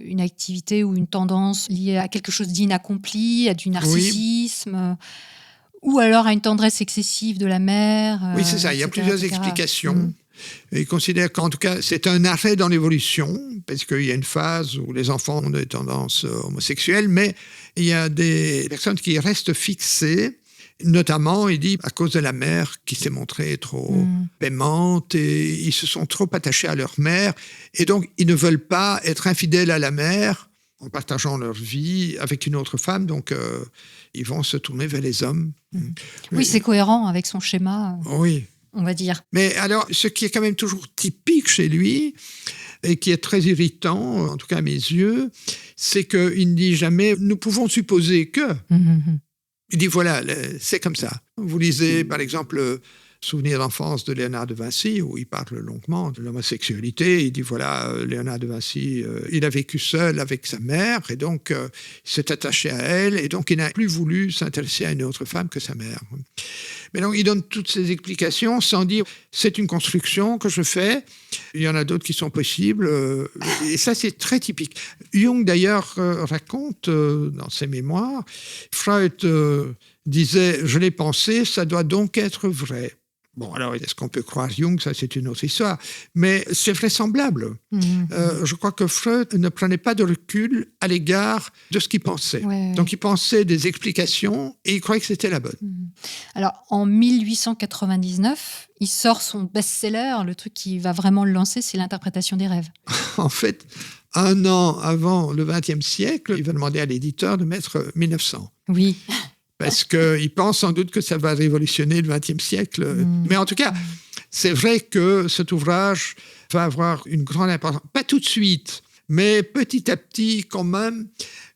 une activité ou une tendance liée à quelque chose d'inaccompli, à du narcissisme, ou alors à une tendresse excessive de la mère. Oui, c'est ça. Il y a plusieurs explications. Il considère qu'en tout cas, c'est un arrêt dans l'évolution, parce qu'il y a une phase où les enfants ont des tendances homosexuelles, mais il y a des personnes qui restent fixées Notamment, il dit, à cause de la mère qui s'est montrée trop aimante et ils se sont trop attachés à leur mère. Et donc, ils ne veulent pas être infidèles à la mère en partageant leur vie avec une autre femme. Donc, ils vont se tourner vers les hommes. Oui, c'est cohérent avec son schéma, oui. On va dire. Mais alors, ce qui est quand même toujours typique chez lui, et qui est très irritant, en tout cas à mes yeux, c'est qu'il ne dit jamais « nous pouvons supposer que ». Il dit, voilà, c'est comme ça. Vous lisez, par exemple, Souvenirs d'enfance de Léonard de Vinci, où il parle longuement de l'homosexualité. Il dit, voilà, Léonard de Vinci, il a vécu seul avec sa mère, et donc il s'est attaché à elle, et donc il n'a plus voulu s'intéresser à une autre femme que sa mère. Mais donc, il donne toutes ces explications sans dire, c'est une construction que je fais, il y en a d'autres qui sont possibles, et ça, c'est très typique. Jung, d'ailleurs, raconte dans ses mémoires, Freud disait, je l'ai pensé, ça doit donc être vrai. Bon, alors, est-ce qu'on peut croire Jung? Ça, c'est une autre histoire. Mais c'est vraisemblable. Je crois que Freud ne prenait pas de recul à l'égard de ce qu'il pensait. Ouais. Donc, il pensait des explications et il croyait que c'était la bonne. Alors, en 1899, il sort son best-seller. Le truc qui va vraiment le lancer, c'est l'interprétation des rêves. En fait, 1 an avant le XXe siècle, il va demander à l'éditeur de mettre 1900. Oui. Parce qu'il pense sans doute que ça va révolutionner le XXe siècle. Mais en tout cas, c'est vrai que cet ouvrage va avoir une grande importance. Pas tout de suite, mais petit à petit quand même.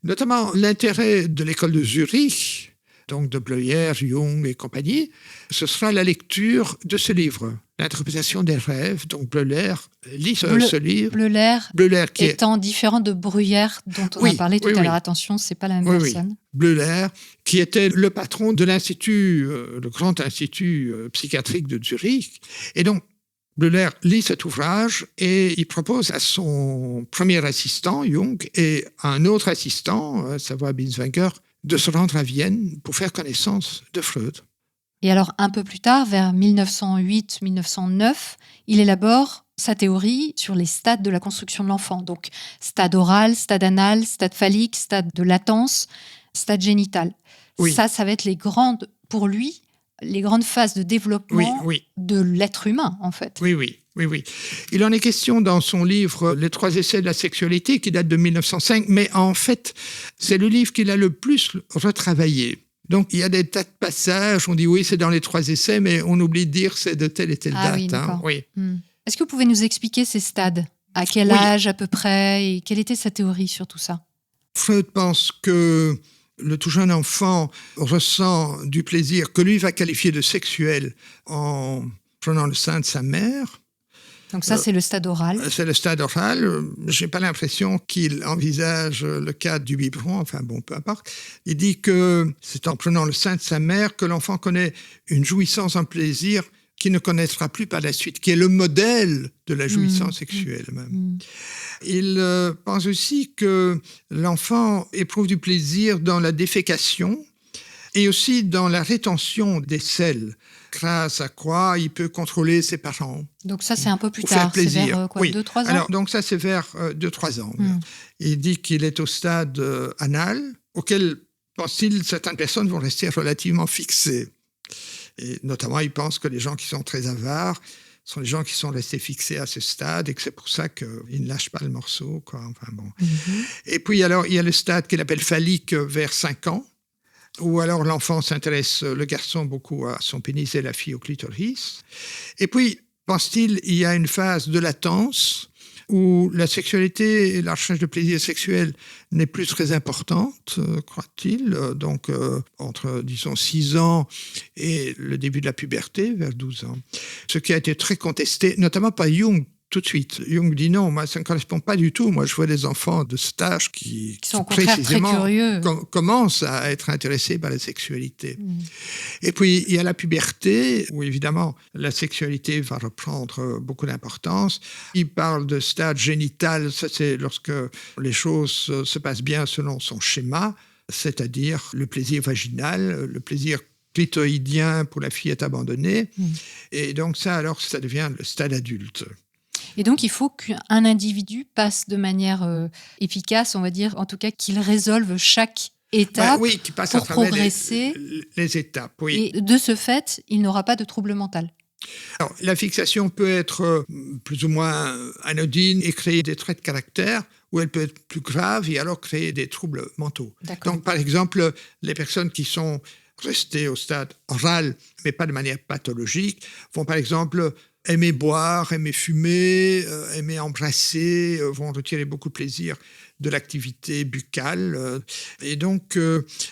Notamment l'intérêt de l'école de Zurich, donc de Bleuler, Jung et compagnie, ce sera la lecture de ce livre, l'interprétation des rêves. Donc Bleuler lit ce livre. Bleuler qui étant différent de Bruyère, dont on a parlé tout à l'heure. Attention, c'est pas la même personne. Bleuler, qui était le patron de l'institut, le grand institut psychiatrique de Zurich. Et donc, Bleuler lit cet ouvrage et il propose à son premier assistant, Jung, et à un autre assistant, à savoir Binswanger, de se rendre à Vienne pour faire connaissance de Freud. Et alors, un peu plus tard, vers 1908-1909, il élabore sa théorie sur les stades de la construction de l'enfant. Donc, stade oral, stade anal, stade phallique, stade de latence, stade génital. Oui. Ça va être pour lui, les grandes phases de développement de l'être humain, en fait. Oui. Il en est question dans son livre « Les 3 essais de la sexualité » qui date de 1905, mais en fait, c'est le livre qu'il a le plus retravaillé. Donc, il y a des tas de passages, on dit oui, c'est dans les 3 essais, mais on oublie de dire c'est de telle et telle date. Oui, d'accord. Est-ce que vous pouvez nous expliquer ces stades? À quel âge à peu près? Et quelle était sa théorie sur tout ça? Freud pense que le tout jeune enfant ressent du plaisir que lui va qualifier de sexuel en prenant le sein de sa mère. Donc ça, c'est le stade oral. C'est le stade oral. Je n'ai pas l'impression qu'il envisage le cas du biberon, enfin bon, peu importe. Il dit que c'est en prenant le sein de sa mère que l'enfant connaît une jouissance, un plaisir qu'il ne connaîtra plus par la suite, qui est le modèle de la jouissance sexuelle même. Il pense aussi que l'enfant éprouve du plaisir dans la défécation et aussi dans la rétention des selles. Grâce à quoi il peut contrôler ses parents. Donc ça, c'est un peu plus tard, c'est vers 2-3 ans? Alors, donc ça, c'est vers 2-3 ans. Il dit qu'il est au stade anal, auquel, pense-t-il, certaines personnes vont rester relativement fixées. Et notamment, il pense que les gens qui sont très avares sont les gens qui sont restés fixés à ce stade et que c'est pour ça qu'ils ne lâchent pas le morceau, quoi. Enfin, bon. Et puis, alors, il y a le stade qu'il appelle phallique vers 5 ans, où alors l'enfant s'intéresse, le garçon, beaucoup à son pénis et la fille au clitoris. Et puis, pense-t-il, il y a une phase de latence où la sexualité et la recherche de plaisir sexuel n'est plus très importante, croit-il. Donc, entre, disons, 6 ans et le début de la puberté, vers 12 ans. Ce qui a été très contesté, notamment par Jung, tout de suite. Jung dit non, moi, ça ne correspond pas du tout. Moi, je vois des enfants de cet âge qui sont au contraire très curieux. Commencent à être intéressés par la sexualité. Et puis, il y a la puberté, où évidemment, la sexualité va reprendre beaucoup d'importance. Il parle de stade génital, ça c'est lorsque les choses se passent bien selon son schéma, c'est-à-dire le plaisir vaginal, le plaisir clitoïdien pour la fille est abandonné. Et donc ça, alors, ça devient le stade adulte. Et donc, il faut qu'un individu passe de manière efficace, on va dire, en tout cas, qu'il résolve chaque étapes qui passe pour à travers progresser. Les étapes, oui. Et de ce fait, il n'aura pas de trouble mental. Alors, la fixation peut être plus ou moins anodine et créer des traits de caractère, ou elle peut être plus grave et alors créer des troubles mentaux. D'accord. Donc, par exemple, les personnes qui sont restées au stade oral, mais pas de manière pathologique, vont par exemple aimer boire, aimer fumer, aimer embrasser, vont retirer beaucoup de plaisir de l'activité buccale. Et donc,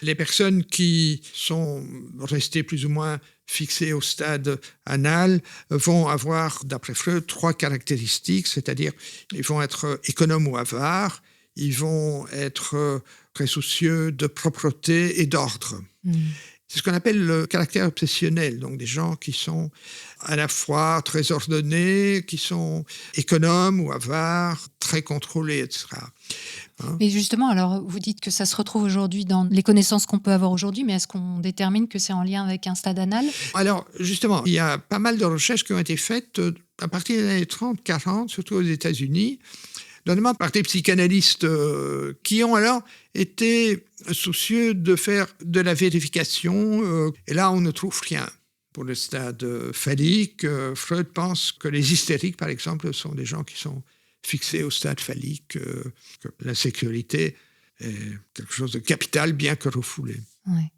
les personnes qui sont restées plus ou moins fixées au stade anal vont avoir, d'après Freud, 3 caractéristiques, c'est-à-dire ils vont être économes ou avares, ils vont être très soucieux de propreté et d'ordre. C'est ce qu'on appelle le caractère obsessionnel, donc des gens qui sont à la fois très ordonnés, qui sont économes ou avares, très contrôlés, etc. Mais justement, alors vous dites que ça se retrouve aujourd'hui dans les connaissances qu'on peut avoir aujourd'hui, mais est-ce qu'on détermine que c'est en lien avec un stade anal ? Alors justement, il y a pas mal de recherches qui ont été faites à partir des années 30-40, surtout aux États-Unis, notamment par des psychanalystes qui ont alors été soucieux de faire de la vérification. Et là, on ne trouve rien. Pour le stade phallique, Freud pense que les hystériques, par exemple, sont des gens qui sont fixés au stade phallique, que la sexualité est quelque chose de capital, bien que refoulé. Ouais.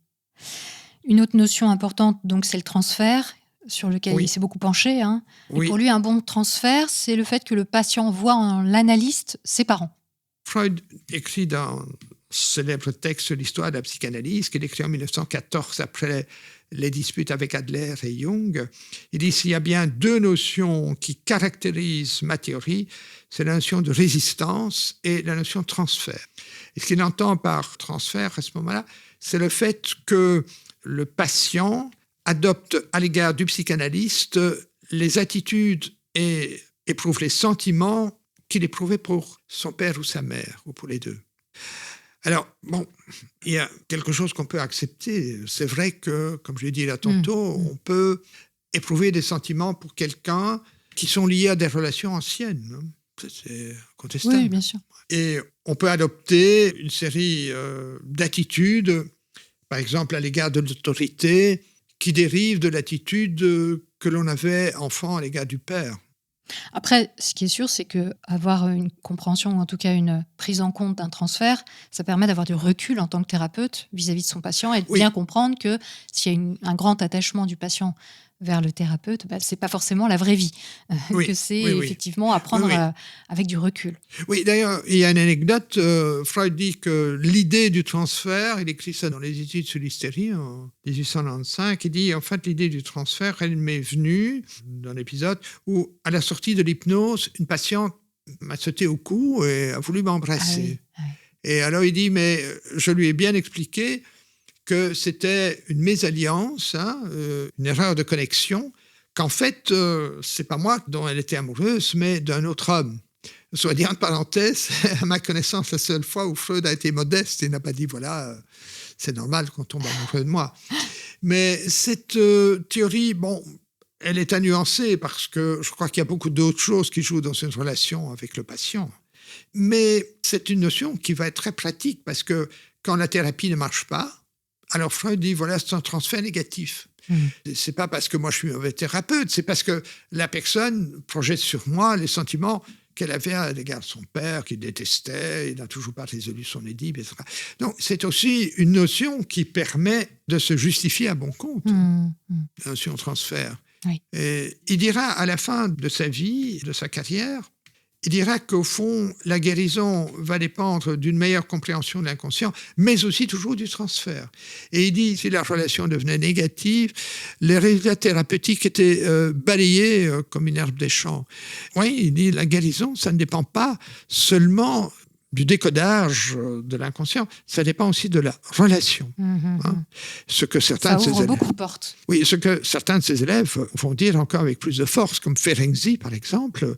Une autre notion importante, donc, c'est le transfert, sur lequel il s'est beaucoup penché. Et pour lui, un bon transfert, c'est le fait que le patient voit en l'analyste ses parents. Freud écrit dans un célèbre texte sur l'histoire de la psychanalyse, qu'il écrit en 1914 après les disputes avec Adler et Jung. Il dit, s'il y a bien 2 notions qui caractérisent ma théorie, c'est la notion de résistance et la notion de transfert. Et ce qu'il entend par transfert à ce moment-là, c'est le fait que le patient adopte à l'égard du psychanalyste les attitudes et éprouve les sentiments qu'il éprouvait pour son père ou sa mère, ou pour les deux. Alors, bon, il y a quelque chose qu'on peut accepter. C'est vrai que, comme je l'ai dit là tantôt, on peut éprouver des sentiments pour quelqu'un qui sont liés à des relations anciennes. C'est contestable. Oui, bien sûr. Et on peut adopter une série d'attitudes, par exemple à l'égard de l'autorité, qui dérivent de l'attitude que l'on avait enfant à l'égard du père. Après, ce qui est sûr, c'est qu'avoir une compréhension, ou en tout cas une prise en compte d'un transfert, ça permet d'avoir du recul en tant que thérapeute vis-à-vis de son patient et de bien comprendre que s'il y a un grand attachement du patient vers le thérapeute, c'est pas forcément la vraie vie, que c'est effectivement à prendre avec du recul. Oui, d'ailleurs, il y a une anecdote. Freud dit que l'idée du transfert, il écrit ça dans les études sur l'hystérie en 1895, il dit en fait l'idée du transfert, elle m'est venue dans l'épisode où à la sortie de l'hypnose, une patiente m'a sauté au cou et a voulu m'embrasser. Et alors il dit, mais je lui ai bien expliqué que c'était une mésalliance, une erreur de connexion, qu'en fait, c'est pas moi dont elle était amoureuse, mais d'un autre homme. Soit dit en parenthèse, à ma connaissance, la seule fois où Freud a été modeste et n'a pas dit, voilà, c'est normal qu'on tombe amoureux de moi. Mais cette théorie, bon, elle est à nuancer parce que je crois qu'il y a beaucoup d'autres choses qui jouent dans une relation avec le patient. Mais c'est une notion qui va être très pratique parce que quand la thérapie ne marche pas, alors Freud dit, voilà, c'est un transfert négatif. C'est pas parce que moi je suis mauvais thérapeute, c'est parce que la personne projette sur moi les sentiments qu'elle avait à l'égard de son père, qu'il détestait, il n'a toujours pas résolu son Édipe, etc. Donc c'est aussi une notion qui permet de se justifier à bon compte, la notion de transfert. Oui. Et il dira à la fin de sa vie, de sa carrière, il dira qu'au fond, la guérison va dépendre d'une meilleure compréhension de l'inconscient, mais aussi toujours du transfert. Et il dit, si la relation devenait négative, les résultats thérapeutiques étaient balayés comme une herbe des champs. Oui, il dit, la guérison, ça ne dépend pas seulement du décodage de l'inconscient, ça dépend aussi de la relation. Ce que certains ça ouvre beaucoup de portes. Oui, ce que certains de ses élèves vont dire encore avec plus de force, comme Ferenczi, par exemple,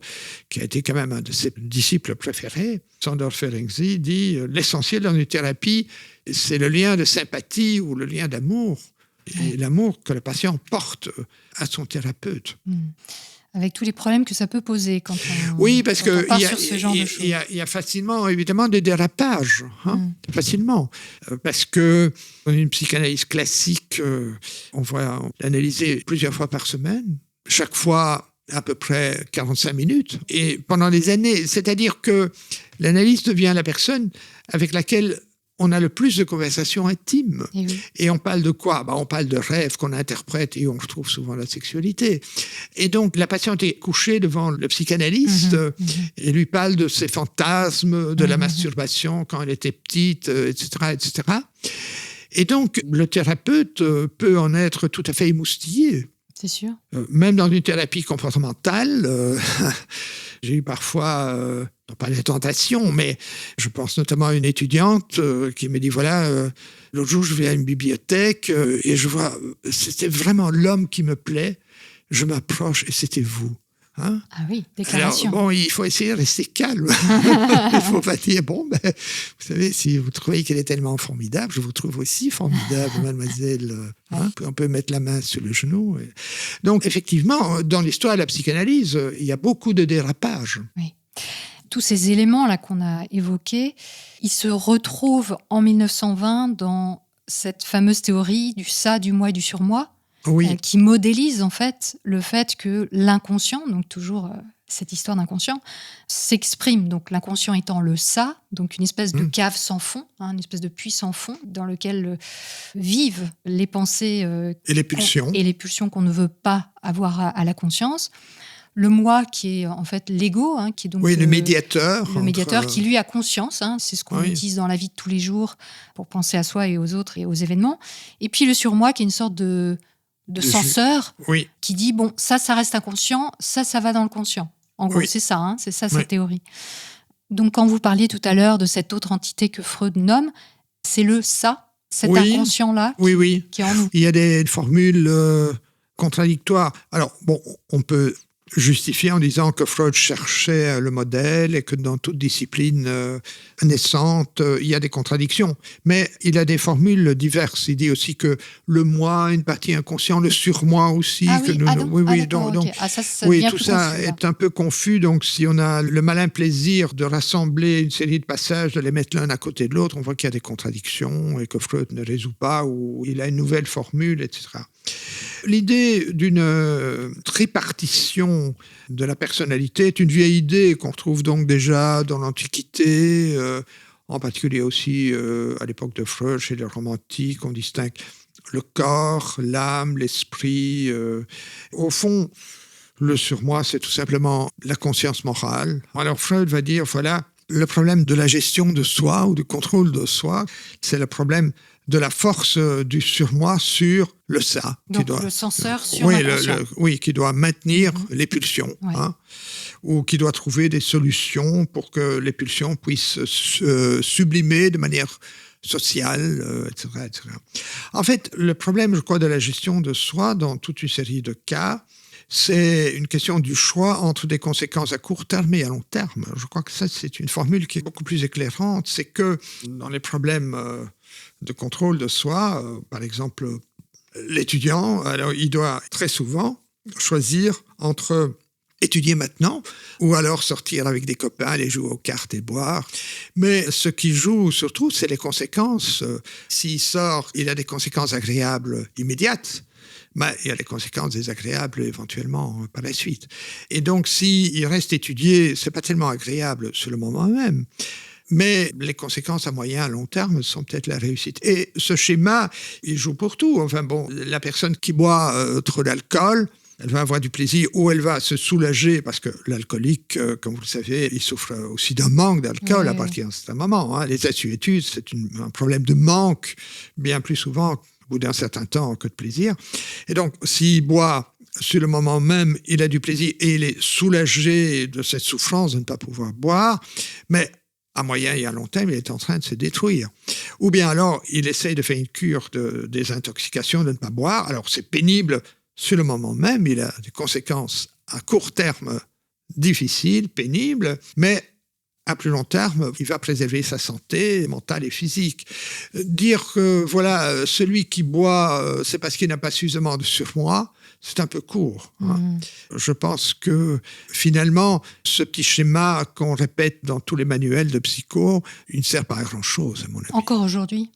qui a été quand même un de ses disciples préférés. Sándor Ferenczi dit « L'essentiel dans une thérapie, c'est le lien de sympathie ou le lien d'amour. Et l'amour que le patient porte à son thérapeute. » avec tous les problèmes que ça peut poser quand on, oui, parce quand on part qu'il sur ce genre de choses. Il y a facilement, évidemment, des dérapages. Facilement. Parce que dans une psychanalyse classique, on va l'analyser plusieurs fois par semaine. Chaque fois, à peu près 45 minutes. Et pendant des années, c'est-à-dire que l'analyste devient la personne avec laquelle on a le plus de conversations intimes. Et on parle de quoi ? On parle de rêves qu'on interprète et on retrouve souvent la sexualité. Et donc, la patiente est couchée devant le psychanalyste et lui parle de ses fantasmes, de la masturbation quand elle était petite, etc., etc. Et donc, le thérapeute peut en être tout à fait émoustillé. C'est sûr. Même dans une thérapie comportementale, j'ai eu parfois, non pas des tentations, mais je pense notamment à une étudiante qui me dit, voilà, l'autre jour je vais à une bibliothèque et je vois, c'était vraiment l'homme qui me plaît, je m'approche et c'était vous. Hein? Ah oui, déclaration. Alors, il faut essayer de rester calme. Il ne faut pas dire, vous savez, si vous trouvez qu'elle est tellement formidable, je vous trouve aussi formidable, mademoiselle. Hein? On peut mettre la main sur le genou. Donc, effectivement, dans l'histoire de la psychanalyse, il y a beaucoup de dérapages. Oui. Tous ces éléments-là qu'on a évoqués, ils se retrouvent en 1920 dans cette fameuse théorie du ça, du moi et du surmoi. Oui. Qui modélise en fait le fait que l'inconscient, donc toujours cette histoire d'inconscient, s'exprime. Donc l'inconscient étant le ça, donc une espèce de cave sans fond, une espèce de puits sans fond dans lequel vivent les pensées et les pulsions qu'on ne veut pas avoir à la conscience. Le moi qui est en fait l'ego, qui est donc le médiateur. Le médiateur qui lui a conscience, c'est ce qu'on utilise dans la vie de tous les jours pour penser à soi et aux autres et aux événements. Et puis le surmoi qui est une sorte de censeur qui dit, ça reste inconscient, ça va dans le conscient. En gros, c'est ça, sa théorie. Donc, quand vous parliez tout à l'heure de cette autre entité que Freud nomme, c'est le ça, cet inconscient-là qui est en nous. Il y a des formules contradictoires. Alors, on peut justifier en disant que Freud cherchait le modèle et que dans toute discipline naissante, il y a des contradictions. Mais il a des formules diverses. Il dit aussi que le moi, une partie inconsciente, le surmoi aussi. Tout ça est un peu confus. Donc, si on a le malin plaisir de rassembler une série de passages, de les mettre l'un à côté de l'autre, on voit qu'il y a des contradictions et que Freud ne résout pas ou il a une nouvelle formule, etc. L'idée d'une tripartition de la personnalité est une vieille idée qu'on retrouve donc déjà dans l'Antiquité, en particulier aussi à l'époque de Freud, chez les romantiques. On distingue le corps, l'âme, l'esprit. Au fond, le surmoi, c'est tout simplement la conscience morale. Alors Freud va dire, voilà, le problème de la gestion de soi ou du contrôle de soi, c'est le problème de la force du surmoi sur le ça. Donc le censeur sur l'inconscient. Qui doit maintenir les pulsions, ou qui doit trouver des solutions pour que les pulsions puissent se sublimer de manière sociale, etc., etc. En fait, le problème, je crois, de la gestion de soi dans toute une série de cas, c'est une question du choix entre des conséquences à court terme et à long terme. Je crois que ça, c'est une formule qui est beaucoup plus éclairante. C'est que dans les problèmes de contrôle de soi, par exemple, l'étudiant, alors il doit très souvent choisir entre étudier maintenant ou alors sortir avec des copains, aller jouer aux cartes et boire. Mais ce qui joue surtout, c'est les conséquences. S'il sort, il a des conséquences agréables immédiates. Il y a des conséquences désagréables éventuellement par la suite. Et donc, s'il reste étudié, c'est pas tellement agréable sur le moment même. Mais les conséquences à moyen, à long terme sont peut-être la réussite. Et ce schéma, il joue pour tout. La personne qui boit trop d'alcool, elle va avoir du plaisir ou elle va se soulager parce que l'alcoolique, comme vous le savez, il souffre aussi d'un manque d'alcool à partir d'un certain moment. Les assuétudes, c'est un problème de manque bien plus souvent au bout d'un certain temps que de plaisir. Et donc, s'il boit sur le moment même, il a du plaisir et il est soulagé de cette souffrance de ne pas pouvoir boire, mais à moyen et à long terme, il est en train de se détruire. Ou bien alors, il essaye de faire une cure de désintoxication, de ne pas boire. Alors, c'est pénible sur le moment même, il a des conséquences à court terme difficiles, pénibles, mais à plus long terme, il va préserver sa santé mentale et physique. Dire que celui qui boit, c'est parce qu'il n'a pas suffisamment de surmoi, c'est un peu court. Je pense que finalement, ce petit schéma qu'on répète dans tous les manuels de psycho, il ne sert pas à grand-chose, à mon avis. Encore aujourd'hui ?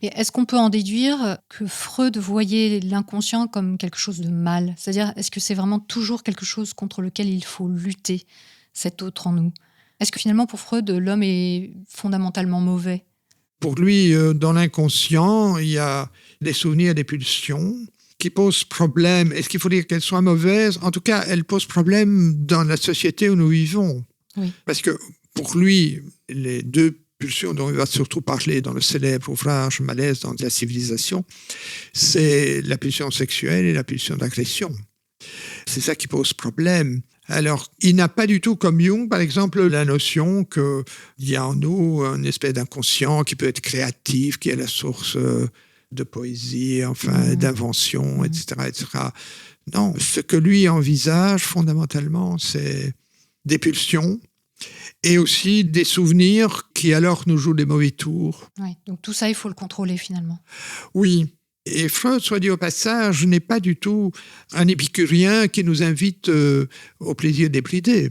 Mais est-ce qu'on peut en déduire que Freud voyait l'inconscient comme quelque chose de mal ? C'est-à-dire, est-ce que c'est vraiment toujours quelque chose contre lequel il faut lutter, cet autre en nous ? Est-ce que finalement, pour Freud, l'homme est fondamentalement mauvais ? Pour lui, dans l'inconscient, il y a des souvenirs, des pulsions qui posent problème. Est-ce qu'il faut dire qu'elles soient mauvaises ? En tout cas, elles posent problème dans la société où nous vivons. Oui. Parce que pour lui, les deux pulsion dont il va surtout parler dans le célèbre ouvrage Malaise dans la civilisation, c'est la pulsion sexuelle et la pulsion d'agression. C'est ça qui pose problème. Alors, il n'a pas du tout, comme Jung, par exemple, la notion qu'il y a en nous une espèce d'inconscient qui peut être créatif, qui est la source de poésie, d'invention, etc., etc. Non, ce que lui envisage fondamentalement, c'est des pulsions, et aussi des souvenirs qui alors nous jouent des mauvais tours. Oui, donc tout ça, il faut le contrôler finalement. Oui, et Freud, soit dit au passage, n'est pas du tout un épicurien qui nous invite au plaisir débridé.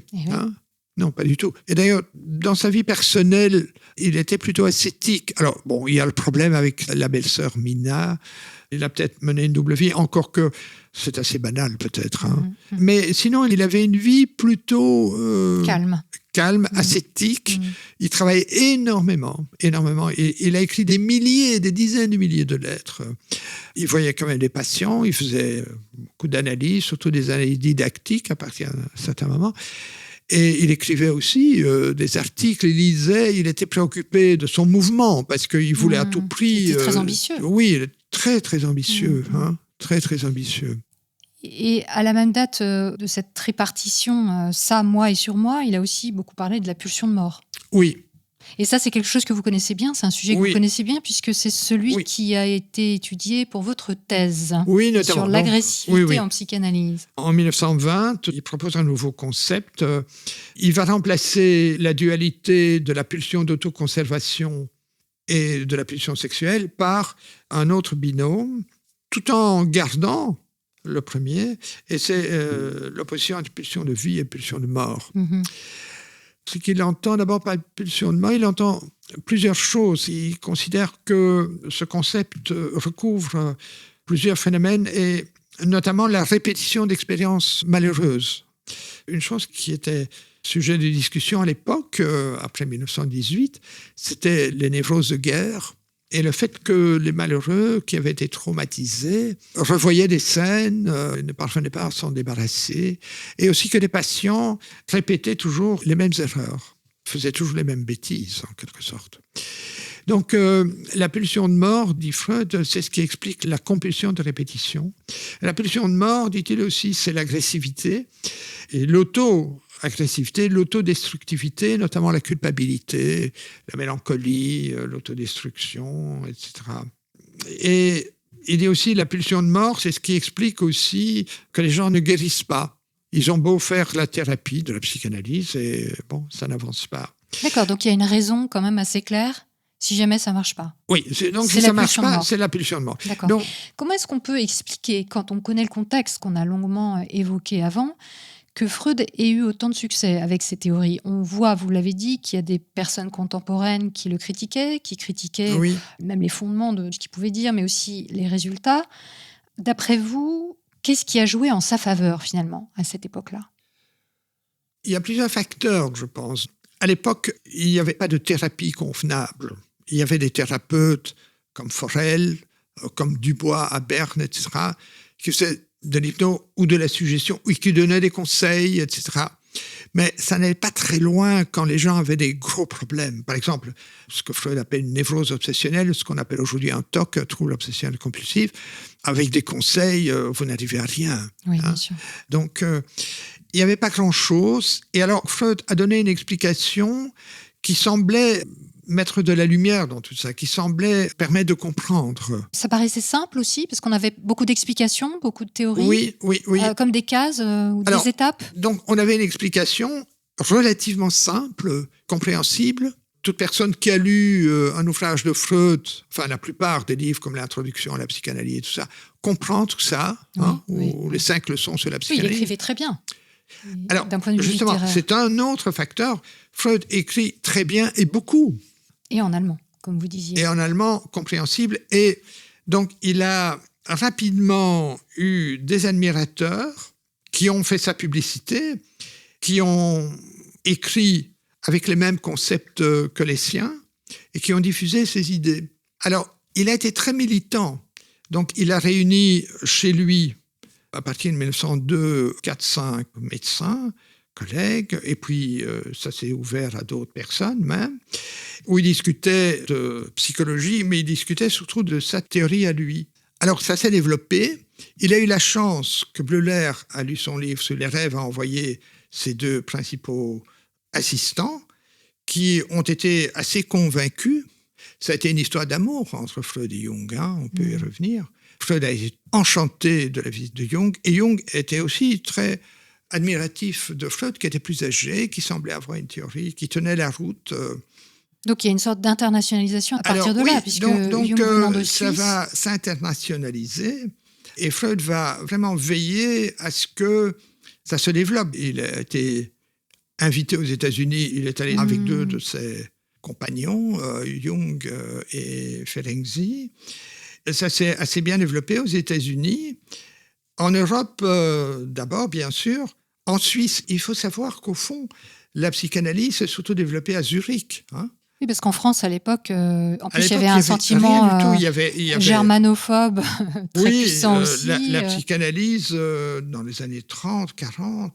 Non, pas du tout. Et d'ailleurs, dans sa vie personnelle, il était plutôt ascétique. Alors, bon, il y a le problème avec la belle-sœur Mina. Il a peut-être mené une double vie, encore que c'est assez banal peut-être. Mais sinon, il avait une vie plutôt... calme, ascétique. Il travaillait énormément. Il a écrit des milliers, des dizaines de milliers de lettres. Il voyait quand même des patients, il faisait beaucoup d'analyses, surtout des analyses didactiques à partir d'un certain moment. Et il écrivait aussi des articles, il lisait, il était préoccupé de son mouvement, parce qu'il voulait à tout prix... Il était très ambitieux. Oui, il est très, très ambitieux. Très, très ambitieux. Et à la même date de cette tripartition, ça, moi et sur moi, il a aussi beaucoup parlé de la pulsion de mort. Oui. Et ça, c'est quelque chose que vous connaissez bien, c'est un sujet que vous connaissez bien, puisque c'est celui qui a été étudié pour votre thèse sur l'agressivité en psychanalyse. En 1920, il propose un nouveau concept. Il va remplacer la dualité de la pulsion d'autoconservation et de la pulsion sexuelle par un autre binôme, tout en gardant le premier, et c'est l'opposition entre pulsion de vie et pulsion de mort. Ce qu'il entend d'abord par pulsion de mort, il entend plusieurs choses. Il considère que ce concept recouvre plusieurs phénomènes, et notamment la répétition d'expériences malheureuses. Une chose qui était sujet de discussion à l'époque, après 1918, c'était les névroses de guerre. Et le fait que les malheureux qui avaient été traumatisés revoyaient des scènes, ne parvenaient pas à s'en débarrasser, et aussi que les patients répétaient toujours les mêmes erreurs, faisaient toujours les mêmes bêtises, en quelque sorte. Donc, la pulsion de mort, dit Freud, c'est ce qui explique la compulsion de répétition. La pulsion de mort, dit-il aussi, c'est l'agressivité et l'auto-agressivité, l'autodestructivité, notamment la culpabilité, la mélancolie, l'autodestruction, etc. Et il dit aussi la pulsion de mort, c'est ce qui explique aussi que les gens ne guérissent pas. Ils ont beau faire la thérapie de la psychanalyse et bon, ça n'avance pas. D'accord, donc il y a une raison quand même assez claire si jamais ça ne marche pas. Oui, donc si ça ne marche pas, c'est la pulsion de mort. D'accord. Donc, comment est-ce qu'on peut expliquer, quand on connaît le contexte qu'on a longuement évoqué avant, que Freud ait eu autant de succès avec ses théories? On voit, vous l'avez dit, qu'il y a des personnes contemporaines qui le critiquaient, même les fondements de ce qu'il pouvait dire, mais aussi les résultats. D'après vous, qu'est-ce qui a joué en sa faveur, finalement, à cette époque-là? Il y a plusieurs facteurs, je pense. À l'époque, il n'y avait pas de thérapie convenable. Il y avait des thérapeutes comme Forel, comme Dubois à Berne, etc., qui faisaient de l'hypnose ou de la suggestion, ou qui donnaient des conseils, etc. Mais ça n'allait pas très loin quand les gens avaient des gros problèmes. Par exemple, ce que Freud appelle une névrose obsessionnelle, ce qu'on appelle aujourd'hui un TOC, trouble obsessionnel compulsif, avec des conseils, vous n'arrivez à rien. Oui, bien sûr. Donc, il n'y avait pas grand-chose. Et alors, Freud a donné une explication qui semblait mettre de la lumière dans tout ça, qui semblait permettre de comprendre. Ça paraissait simple aussi, parce qu'on avait beaucoup d'explications, beaucoup de théories. Oui. Comme des cases ou des étapes. Donc, on avait une explication relativement simple, compréhensible, Toute personne qui a lu un ouvrage de Freud, enfin la plupart des livres comme l'introduction à la psychanalyse et tout ça, comprend tout ça, ou les 5 leçons sur la psychanalyse. Oui, il écrivait très bien. Alors, d'un point de vue justement, littéraire. c'est un autre facteur. Freud écrit très bien et beaucoup. Et en allemand, comme vous disiez. Et en allemand, compréhensible. Et donc, il a rapidement eu des admirateurs qui ont fait sa publicité, qui ont écrit avec les mêmes concepts que les siens et qui ont diffusé ses idées. Alors, il a été très militant. Donc, il a réuni chez lui, à partir de 1902, 4-5 médecins, collègues, et puis ça s'est ouvert à d'autres personnes même, où il discutait de psychologie, mais il discutait surtout de sa théorie à lui. Alors, ça s'est développé. Il a eu la chance que Bleuler a lu son livre sur les rêves, a envoyé ses 2 principaux assistants, qui ont été assez convaincus. Ça a été une histoire d'amour entre Freud et Jung, on peut y revenir. Freud a été enchanté de la visite de Jung, et Jung était aussi très admiratif de Freud, qui était plus âgé, qui semblait avoir une théorie, qui tenait la route. Donc il y a une sorte d'internationalisation à partir de là, puisque donc Jung venant de ça Suisse... va s'internationaliser, et Freud va vraiment veiller à ce que ça se développe. Il a été invité aux États-Unis, il est allé avec 2 de ses compagnons, Jung et Ferenczi. Ça s'est assez bien développé aux États-Unis. En Europe, d'abord, bien sûr. En Suisse, il faut savoir qu'au fond, la psychanalyse s'est surtout développée à Zurich. Oui, parce qu'en France, à l'époque, en plus, il y avait un sentiment il y avait germanophobe très puissant aussi. La psychanalyse, dans les années 30, 40,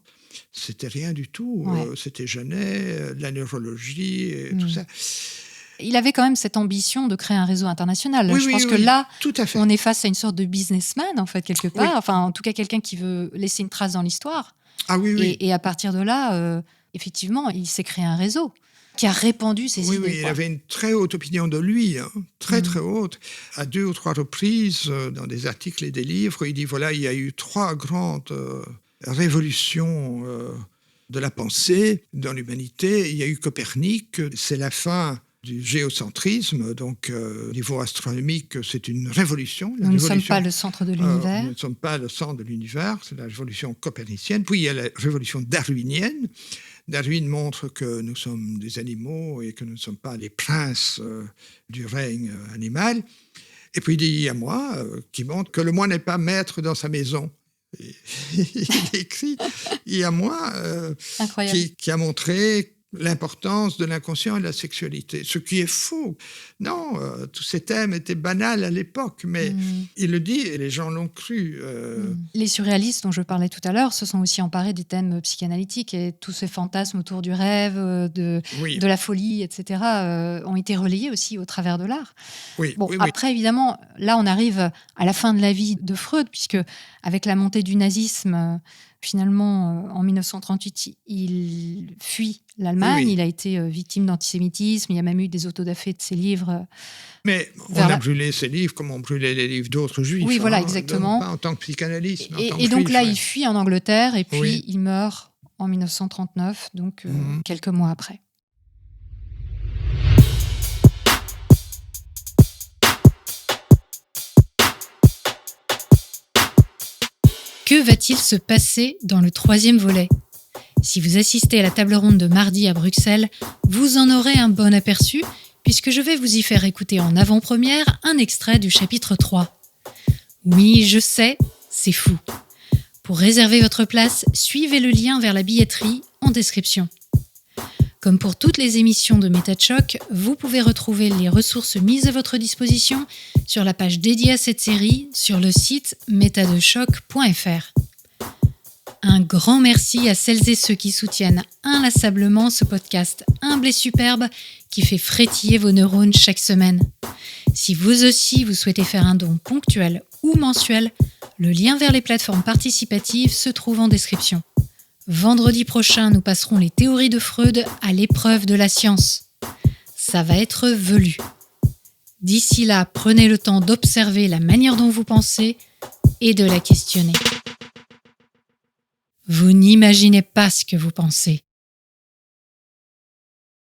c'était rien du tout. Ouais. C'était Janet, la neurologie et tout ça. Il avait quand même cette ambition de créer un réseau international. Je pense que là, on est face à une sorte de businessman, en fait, quelque part. Oui. Enfin, en tout cas, quelqu'un qui veut laisser une trace dans l'histoire. Ah oui, oui. Et à partir de là, effectivement, il s'est créé un réseau qui a répandu ses idées. Oui, il avait une très haute opinion de lui, très haute. À 2 ou 3 reprises, dans des articles et des livres, il dit, voilà, il y a eu 3 grandes révolutions de la pensée dans l'humanité. Il y a eu Copernic, c'est la fin du géocentrisme, donc au niveau astronomique, c'est une révolution. Nous ne sommes pas le centre de l'univers. Nous ne sommes pas le centre de l'univers, c'est la révolution copernicienne. Puis il y a la révolution darwinienne. Darwin montre que nous sommes des animaux et que nous ne sommes pas les princes du règne animal. Et puis il y a moi, qui montre que le moi n'est pas maître dans sa maison. Il écrit, il y a moi qui a montré l'importance de l'inconscient et de la sexualité, ce qui est faux. Non, tous ces thèmes étaient banals à l'époque, mais il le dit et les gens l'ont cru. Les surréalistes dont je parlais tout à l'heure se sont aussi emparés des thèmes psychanalytiques et tous ces fantasmes autour du rêve, de la folie, etc., ont été relayés aussi au travers de l'art. Après, évidemment, là, on arrive à la fin de la vie de Freud, puisque avec la montée du nazisme, finalement, en 1938, il fuit l'Allemagne. Il a été victime d'antisémitisme. Il y a même eu des autodafés de ses livres. Mais on a brûlé ses livres comme on brûlait les livres d'autres juifs. Oui, voilà, exactement. Pas en tant que psychanalyste, mais en tant que et donc juif, là, il fuit en Angleterre et puis il meurt en 1939, donc quelques mois après. Que va-t-il se passer dans le 3e volet ? Si vous assistez à la table ronde de mardi à Bruxelles, vous en aurez un bon aperçu, puisque je vais vous y faire écouter en avant-première un extrait du chapitre 3. Oui, je sais, c'est fou. Pour réserver votre place, suivez le lien vers la billetterie en description. Comme pour toutes les émissions de Méta de Choc, vous pouvez retrouver les ressources mises à votre disposition sur la page dédiée à cette série sur le site metadechoc.fr. Un grand merci à celles et ceux qui soutiennent inlassablement ce podcast humble et superbe qui fait frétiller vos neurones chaque semaine. Si vous aussi vous souhaitez faire un don ponctuel ou mensuel, le lien vers les plateformes participatives se trouve en description. Vendredi prochain, nous passerons les théories de Freud à l'épreuve de la science. Ça va être velu. D'ici là, prenez le temps d'observer la manière dont vous pensez et de la questionner. Vous n'imaginez pas ce que vous pensez.